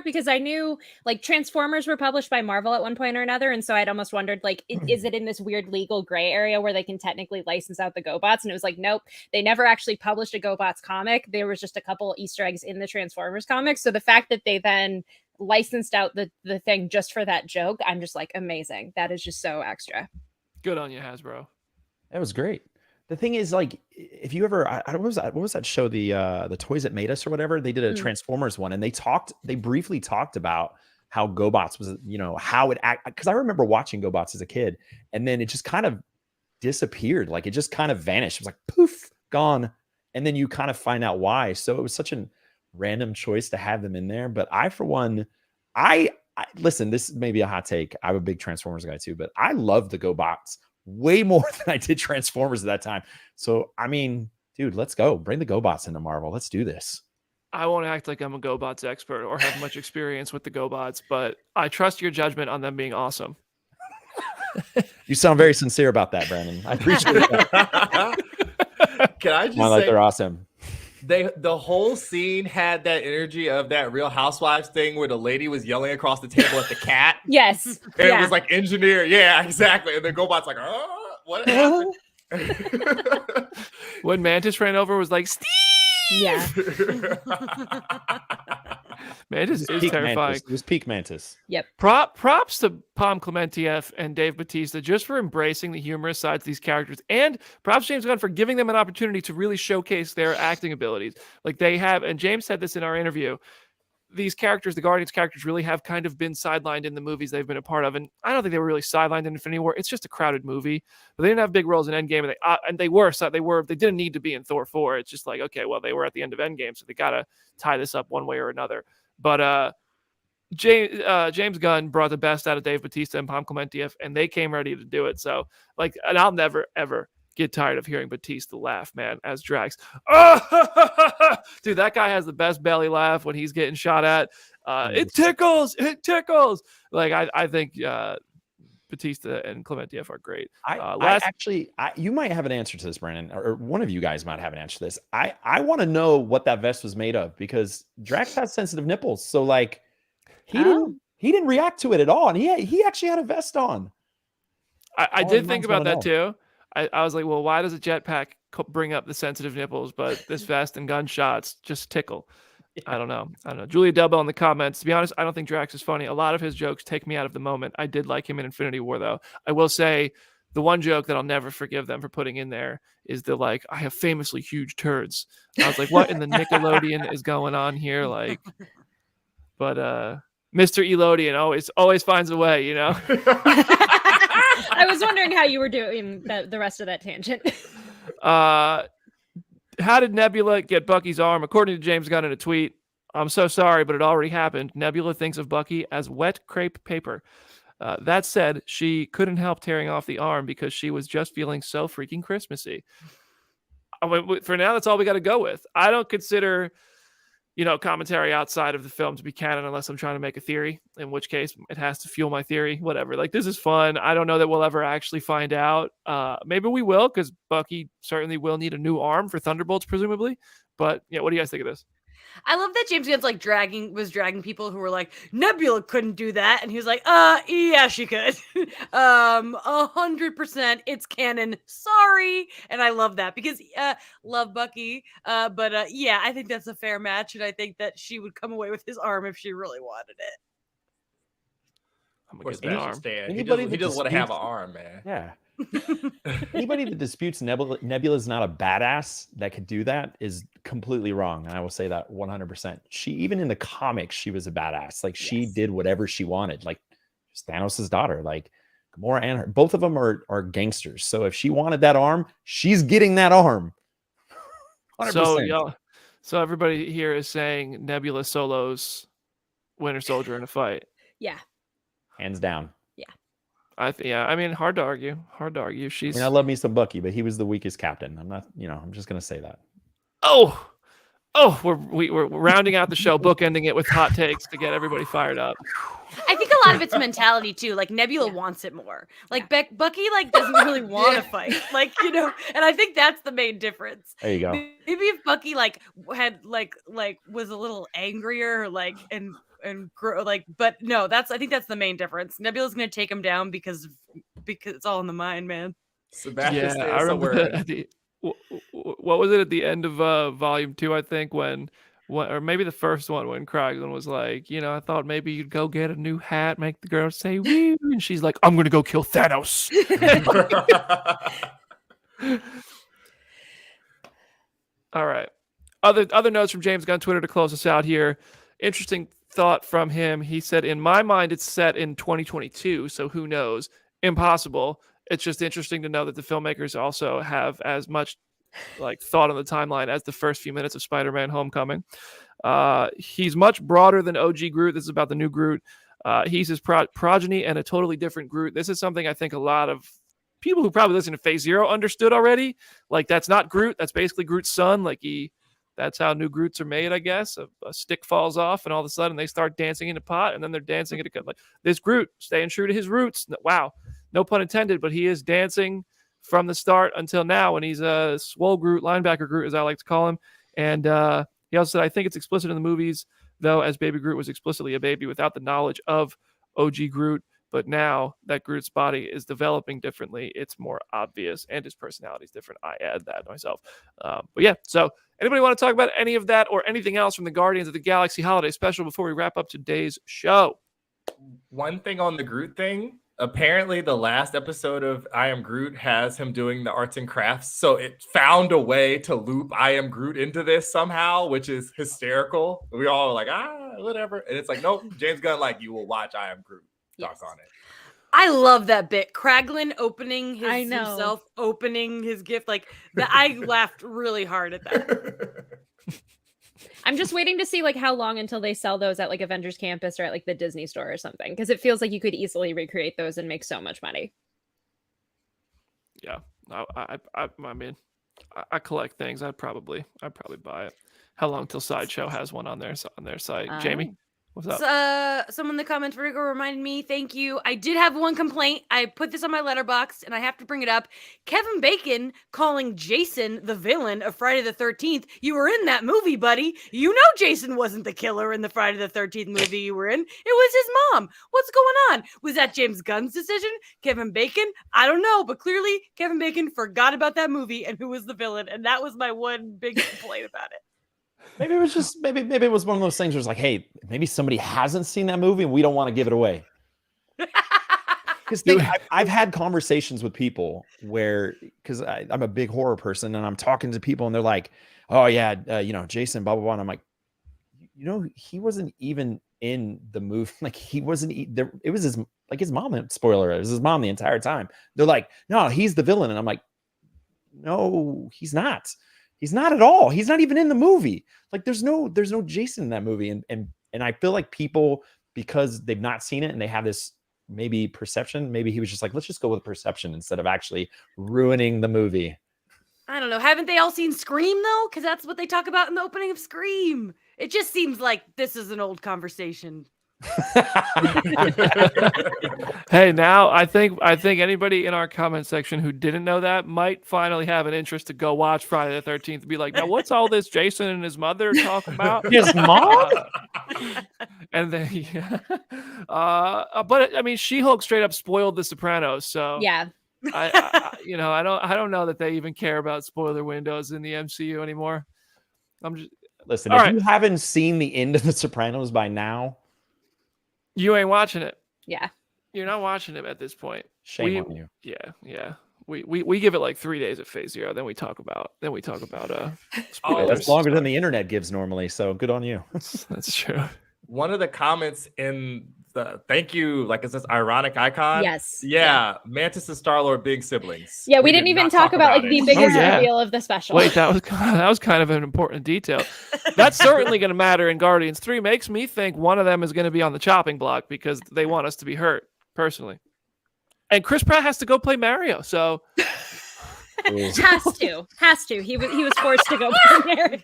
Because I knew like Transformers were published by Marvel at one point or another, and so I'd almost wondered like, is it in this weird legal gray area where they can technically license out the GoBots? And it was like, nope, they never actually published a GoBots comic. There was just a couple Easter eggs in the Transformers comics. So the fact that they then licensed out the thing just for that joke, I'm just like, amazing. That is just so extra. Good on you, Hasbro. That was great. The thing is, like, if you ever, what was that show? The Toys That Made Us or whatever. They did a Transformers one, and they briefly talked about how GoBots was, how it act. Because I remember watching GoBots as a kid, and then it just kind of disappeared. Like it just kind of vanished. It was like poof, gone, and then you kind of find out why. So it was such a random choice to have them in there. But I, for one, I listen. This may be a hot take. I'm a big Transformers guy too, but I love the GoBots way more than I did Transformers at that time. So, I mean, dude, let's go. Bring the GoBots into Marvel. Let's do this. I won't act like I'm a GoBots expert or have much experience with the GoBots, but I trust your judgment on them being awesome. You sound very sincere about that, Brandon. I appreciate that. Can I just like say, they're awesome. The whole scene had that energy of that Real Housewives thing where the lady was yelling across the table at the cat. Yes. And it was like engineer. Yeah, exactly. And then GoBot's like, oh, what happened? When Mantis ran over, was like, Steve! Yeah. Mantis is terrifying. Mantis. It was peak Mantis. Yep. Props to Pom Clementieff and Dave Bautista just for embracing the humorous sides of these characters, and props to James Gunn for giving them an opportunity to really showcase their acting abilities. Like they have, and James said this in our interview, these characters, the Guardians characters, really have kind of been sidelined in the movies they've been a part of, and I don't think they were really sidelined in Infinity War. It's just a crowded movie, but they didn't have big roles in Endgame, and they didn't need to be in Thor 4. It's just like, okay, well, they were at the end of Endgame, so they gotta tie this up one way or another. But James Gunn brought the best out of Dave Bautista and Pom Clementieff, and they came ready to do it. So, like, and I'll never ever get tired of hearing Bautista laugh, man, as Drax. Oh! Dude, that guy has the best belly laugh when he's getting shot at. It tickles. Like, I think Bautista and Clementieff are great. You might have an answer to this, Brandon, or one of you guys might have an answer to this. I want to know what that vest was made of, because Drax has sensitive nipples. So, like, he didn't react to it at all. And he actually had a vest on. I did think about that too. I was like, well, why does a jetpack bring up the sensitive nipples, but this vest and gunshots just tickle? Yeah. I don't know. Julia Delbo in the comments. To be honest, I don't think Drax is funny. A lot of his jokes take me out of the moment. I did like him in Infinity War, though. I will say the one joke that I'll never forgive them for putting in there is the, like, I have famously huge turds. I was like, what in the Nickelodeon is going on here? Like, but Mr. Elodian always finds a way, I was wondering how you were doing the rest of that tangent. How did Nebula get Bucky's arm? According to James Gunn in a tweet, I'm so sorry, but it already happened. Nebula thinks of Bucky as wet crepe paper. That said, she couldn't help tearing off the arm because she was just feeling so freaking Christmassy. I mean, for now, that's all we got to go with. I don't consider, commentary outside of the film to be canon unless I'm trying to make a theory, in which case it has to fuel my theory. Whatever. Like, this is fun. I don't know that we'll ever actually find out. Maybe we will, because Bucky certainly will need a new arm for Thunderbolts, presumably. But yeah, what do you guys think of this? I love that James Gunn's like dragging people who were like, Nebula couldn't do that, and he was like, yeah, she could. 100%, it's canon. Sorry, and I love that because love Bucky. But yeah, I think that's a fair match, and I think that she would come away with his arm if she really wanted it. I'm Of gonna course, get that arm. he just want to have an arm, man. Yeah. Anybody that disputes Nebula's not a badass that could do that is completely wrong, and I will say that 100%. She, even in the comics, she was a badass. Like, she did whatever she wanted. Like, Thanos' daughter, like Gamora and her, both of them are gangsters. So if she wanted that arm, she's getting that arm. 100%. So everybody here is saying Nebula solos Winter Soldier in a fight. Yeah, Hands down. I mean, hard to argue. She's. I love me some Bucky, but he was the weakest captain. I'm not. I'm just gonna say that. Oh, we're rounding out the show, bookending it with hot takes to get everybody fired up. I think a lot of it's mentality too. Like, Nebula wants it more. Like, Bucky doesn't really want to fight. Like, and I think that's the main difference. There you go. Maybe if Bucky had was a little angrier, but no, I think that's the main difference. Nebula's gonna take him down because it's all in the mind, man. Sebastian, I remember what was it at the end of volume 2, I think, or maybe the first one, when Kraglin was like, I thought maybe you'd go get a new hat, make the girl say woo, and she's like, I'm gonna go kill Thanos. All right. Other notes from James Gunn Twitter to close us out here. Interesting thought from him. He said, in my mind, it's set in 2022, so who knows? Impossible. It's just interesting to know that the filmmakers also have as much thought on the timeline as the first few minutes of Spider-Man Homecoming. He's much broader than OG Groot. This is about the new Groot. He's his progeny and a totally different Groot. This is something I think a lot of people who probably listen to Phase Zero understood already. Like, that's not Groot. That's basically Groot's son. That's how new Groots are made, I guess. A stick falls off, and all of a sudden they start dancing in a pot, and then they're dancing at a this Groot staying true to his roots. Wow, no pun intended, but he is dancing from the start until now, and he's a swole Groot, linebacker Groot, as I like to call him. And he also said, I think it's explicit in the movies, though, as Baby Groot was explicitly a baby without the knowledge of OG Groot. But now that Groot's body is developing differently, it's more obvious, and his personality is different. I add that myself. But yeah, so anybody want to talk about any of that or anything else from the Guardians of the Galaxy Holiday Special before we wrap up today's show? One thing on the Groot thing, apparently the last episode of I Am Groot has him doing the arts and crafts, so it found a way to loop I Am Groot into this somehow, which is hysterical. We all are like, whatever. And it's like, nope, James Gunn, you will watch I Am Groot. Talk on it. I love that bit. Kraglin opening himself, opening his gift. I laughed really hard at that. I'm just waiting to see how long until they sell those at Avengers Campus or at the Disney store or something, because it feels like you could easily recreate those and make so much money. Yeah, I mean, I collect things. I'd probably buy it. How long till Sideshow has one on their site? Jamie? What's up? Someone in the comments, Rico, reminded me. Thank you. I did have one complaint. I put this on my letterbox, and I have to bring it up. Kevin Bacon calling Jason the villain of Friday the 13th. You were in that movie, buddy. You know Jason wasn't the killer in the Friday the 13th movie you were in. It was his mom. What's going on? Was that James Gunn's decision? Kevin Bacon? I don't know, but clearly Kevin Bacon forgot about that movie and who was the villain, and that was my one big complaint about it. Maybe it was just maybe it was one of those things where it's hey, maybe somebody hasn't seen that movie and we don't want to give it away. Because I've had conversations with people because I'm a big horror person, and I'm talking to people and they're like, oh yeah, Jason, blah blah blah. And I'm like, he wasn't even in the movie. He wasn't there. It was his mom. Spoiler, it was his mom the entire time. They're like, no, he's the villain, and I'm like, no, he's not. He's not at all. He's not even in the movie. Like there's no Jason in that movie. And I feel like people, because they've not seen it and they have this maybe perception, maybe he was just like, let's just go with perception instead of actually ruining the movie. I don't know. Haven't they all seen Scream though? Because that's what they talk about in the opening of Scream. It just seems like this is an old conversation. Hey, now I think anybody in our comment section who didn't know that might finally have an interest to go watch Friday the 13th and be like, now what's all this Jason and his mother talk about? His mom? And then but I mean, She-Hulk straight up spoiled The Sopranos, so Yeah. I don't know that they even care about spoiler windows in the MCU anymore. I'm just Listen, all if right. you haven't seen the end of The Sopranos by now, You ain't watching it. Yeah. You're not watching it at this point. shame on you. Yeah. We give it like 3 days at phase 0. Then we talk about That's spoilers. longer than the internet gives normally. So good on you. That's true. One of the comments in the thank you, like it's this ironic icon. Yes. Yeah. Mantis and Star-Lord, big siblings. Yeah, we did didn't even not talk about like it. the biggest yeah. reveal of the special. Wait, that was kind of an important detail. That's certainly going to matter in Guardians 3. Makes me think one of them is going to be on the chopping block because they want us to be hurt personally. And Chris Pratt has to go play Mario, so has to. He was forced to go play Mario.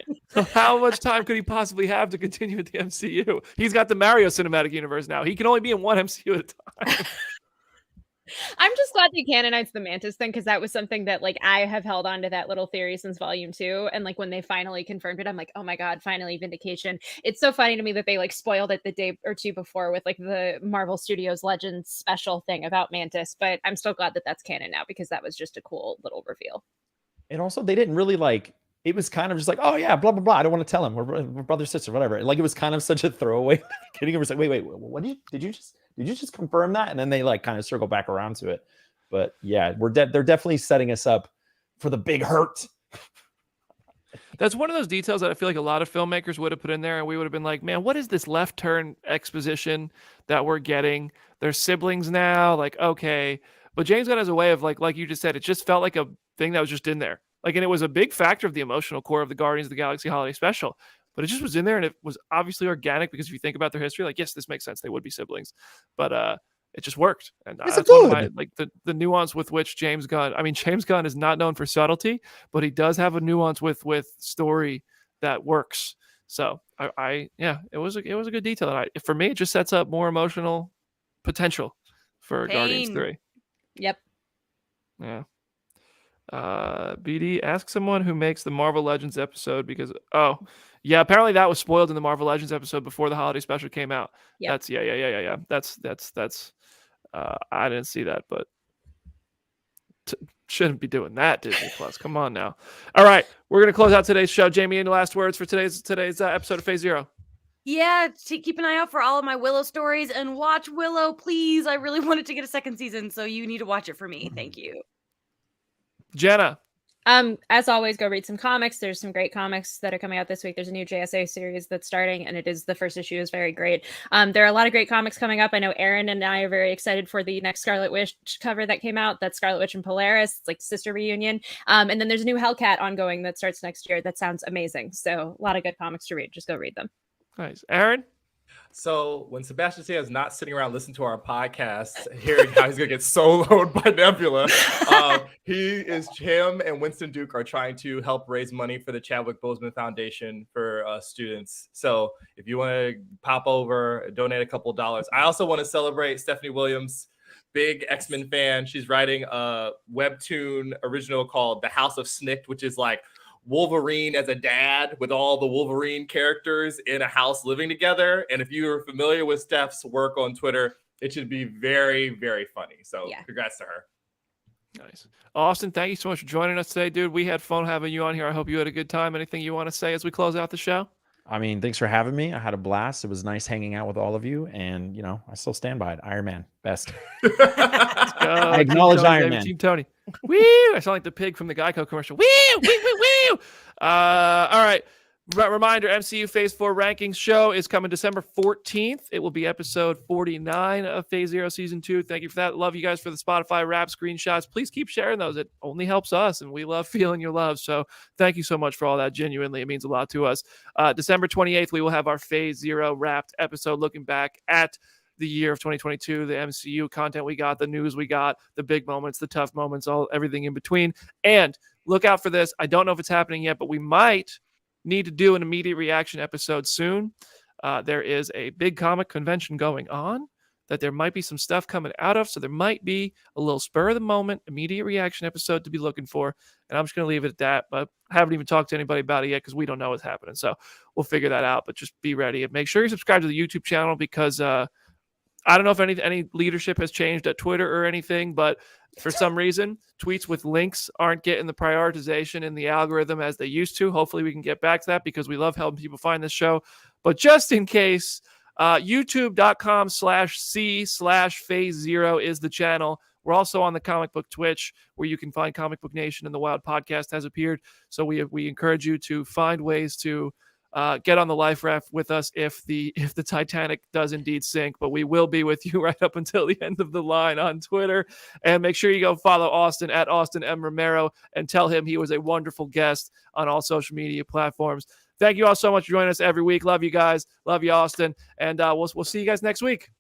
how much time could he possibly have to continue with the MCU? He's got the Mario Cinematic Universe now. He can only be in one MCU at a time. I'm just glad they canonized the Mantis thing because that was something that like I have held on to that little theory since volume 2. And like when they finally confirmed it, I'm like, oh my God, finally vindication. It's so funny to me that they like spoiled it the day or two before with like the Marvel Studios Legends special thing about Mantis. But I'm still glad that that's canon now because that was just a cool little reveal. And also, they didn't really like. It was kind of just like, oh yeah, blah blah blah. I don't want to tell him. We're brother sister, whatever. Like it was kind of such a throwaway. Kidding. It was like, wait, what did you just confirm that? And then they like kind of circle back around to it. But yeah, they're definitely setting us up for the big hurt. That's one of those details that I feel like a lot of filmmakers would have put in there, and we would have been like, man, what is this left turn exposition that we're getting? They're siblings now, like, okay. But James Gunn has a way of like you just said, it just felt like a thing that was just in there. Like, and it was a big factor of the emotional core of the Guardians of the Galaxy Holiday Special. But it just was in there, and it was obviously organic because if you think about their history, like, yes, this makes sense. They would be siblings. But it just worked. And It's that's one of good. my, like the nuance with which James Gunn is not known for subtlety, but he does have a nuance with story that works. So it was a good detail. And for me, it just sets up more emotional potential for Guardians 3. Yep. Yeah. BD, ask someone who makes the Marvel Legends episode because apparently that was spoiled in the Marvel Legends episode before the holiday special came out. Yep. That's that's I didn't see that, but shouldn't be doing that, Disney Plus. Come on now. All right, we're gonna close out today's show. Jamie, any last words for today's episode of Phase Zero? Yeah, keep an eye out for all of my Willow stories and watch Willow, please. I really wanted to get a second season, so you need to watch it for me. Thank you. Jenna. As always, go read some comics. There's some great comics that are coming out this week. There's a new JSA series that's starting, and the first issue is very great. There are a lot of great comics coming up. I know Aaron and I are very excited for the next Scarlet Witch cover that came out. That's Scarlet Witch and Polaris. It's like sister reunion. And then there's a new Hellcat ongoing that starts next year. That sounds amazing. So a lot of good comics to read. Just go read them. Nice. Aaron? So when Sebastian Tia is not sitting around listening to our podcast, hearing how he's gonna get soloed by Nebula, him and Winston Duke are trying to help raise money for the Chadwick Boseman Foundation for students. So if you want to pop over, donate a couple dollars. I also want to celebrate Stephanie Williams, big X-Men fan. She's writing a webtoon original called The House of Snicked, which is like Wolverine as a dad with all the Wolverine characters in a house living together. And if you're familiar with Steph's work on Twitter, it should be very, very funny. So Congrats to her. Nice. Austin, thank you so much for joining us today, dude. We had fun having you on here. I hope you had a good time. Anything you want to say as we close out the show? I mean, thanks for having me. I had a blast. It was nice hanging out with all of you. And, I still stand by it. Iron Man, best. I acknowledge Iron Man. Team Tony. Woo! I sound like the pig from the Geico commercial. Woo! Woo! Woo! Woo! All right. Reminder, MCU Phase 4 Rankings show is coming December 14th. It will be episode 49 of Phase 0 Season 2. Thank you for that. Love you guys for the Spotify rap screenshots. Please keep sharing those. It only helps us, and we love feeling your love. So thank you so much for all that. Genuinely, it means a lot to us. December 28th, we will have our Phase 0 wrapped episode looking back at the year of 2022, the MCU content we got, the news we got, the big moments, the tough moments, everything in between. And look out for this. I don't know if it's happening yet, but we might need to do an immediate reaction episode soon. There is a big comic convention going on that there might be some stuff coming out of. So there might be a little spur of the moment, immediate reaction episode to be looking for. And I'm just going to leave it at that. But I haven't even talked to anybody about it yet because we don't know what's happening. So we'll figure that out. But just be ready. And make sure you subscribe to the YouTube channel because I don't know if any leadership has changed at Twitter or anything, but for some reason, tweets with links aren't getting the prioritization in the algorithm as they used to. Hopefully we can get back to that because we love helping people find this show. But just in case, youtube.com/c/phase 0 is the channel. We're also on the Comic Book Twitch where you can find Comic Book Nation and the Wild Podcast has appeared. So we encourage you to find ways to get on the life raft with us if the Titanic does indeed sink, but we will be with you right up until the end of the line on Twitter. And make sure you go follow Austin at Austin M. Romero and tell him he was a wonderful guest on all social media platforms. Thank you all so much for joining us every week. Love you guys. Love you, Austin. And we'll see you guys next week.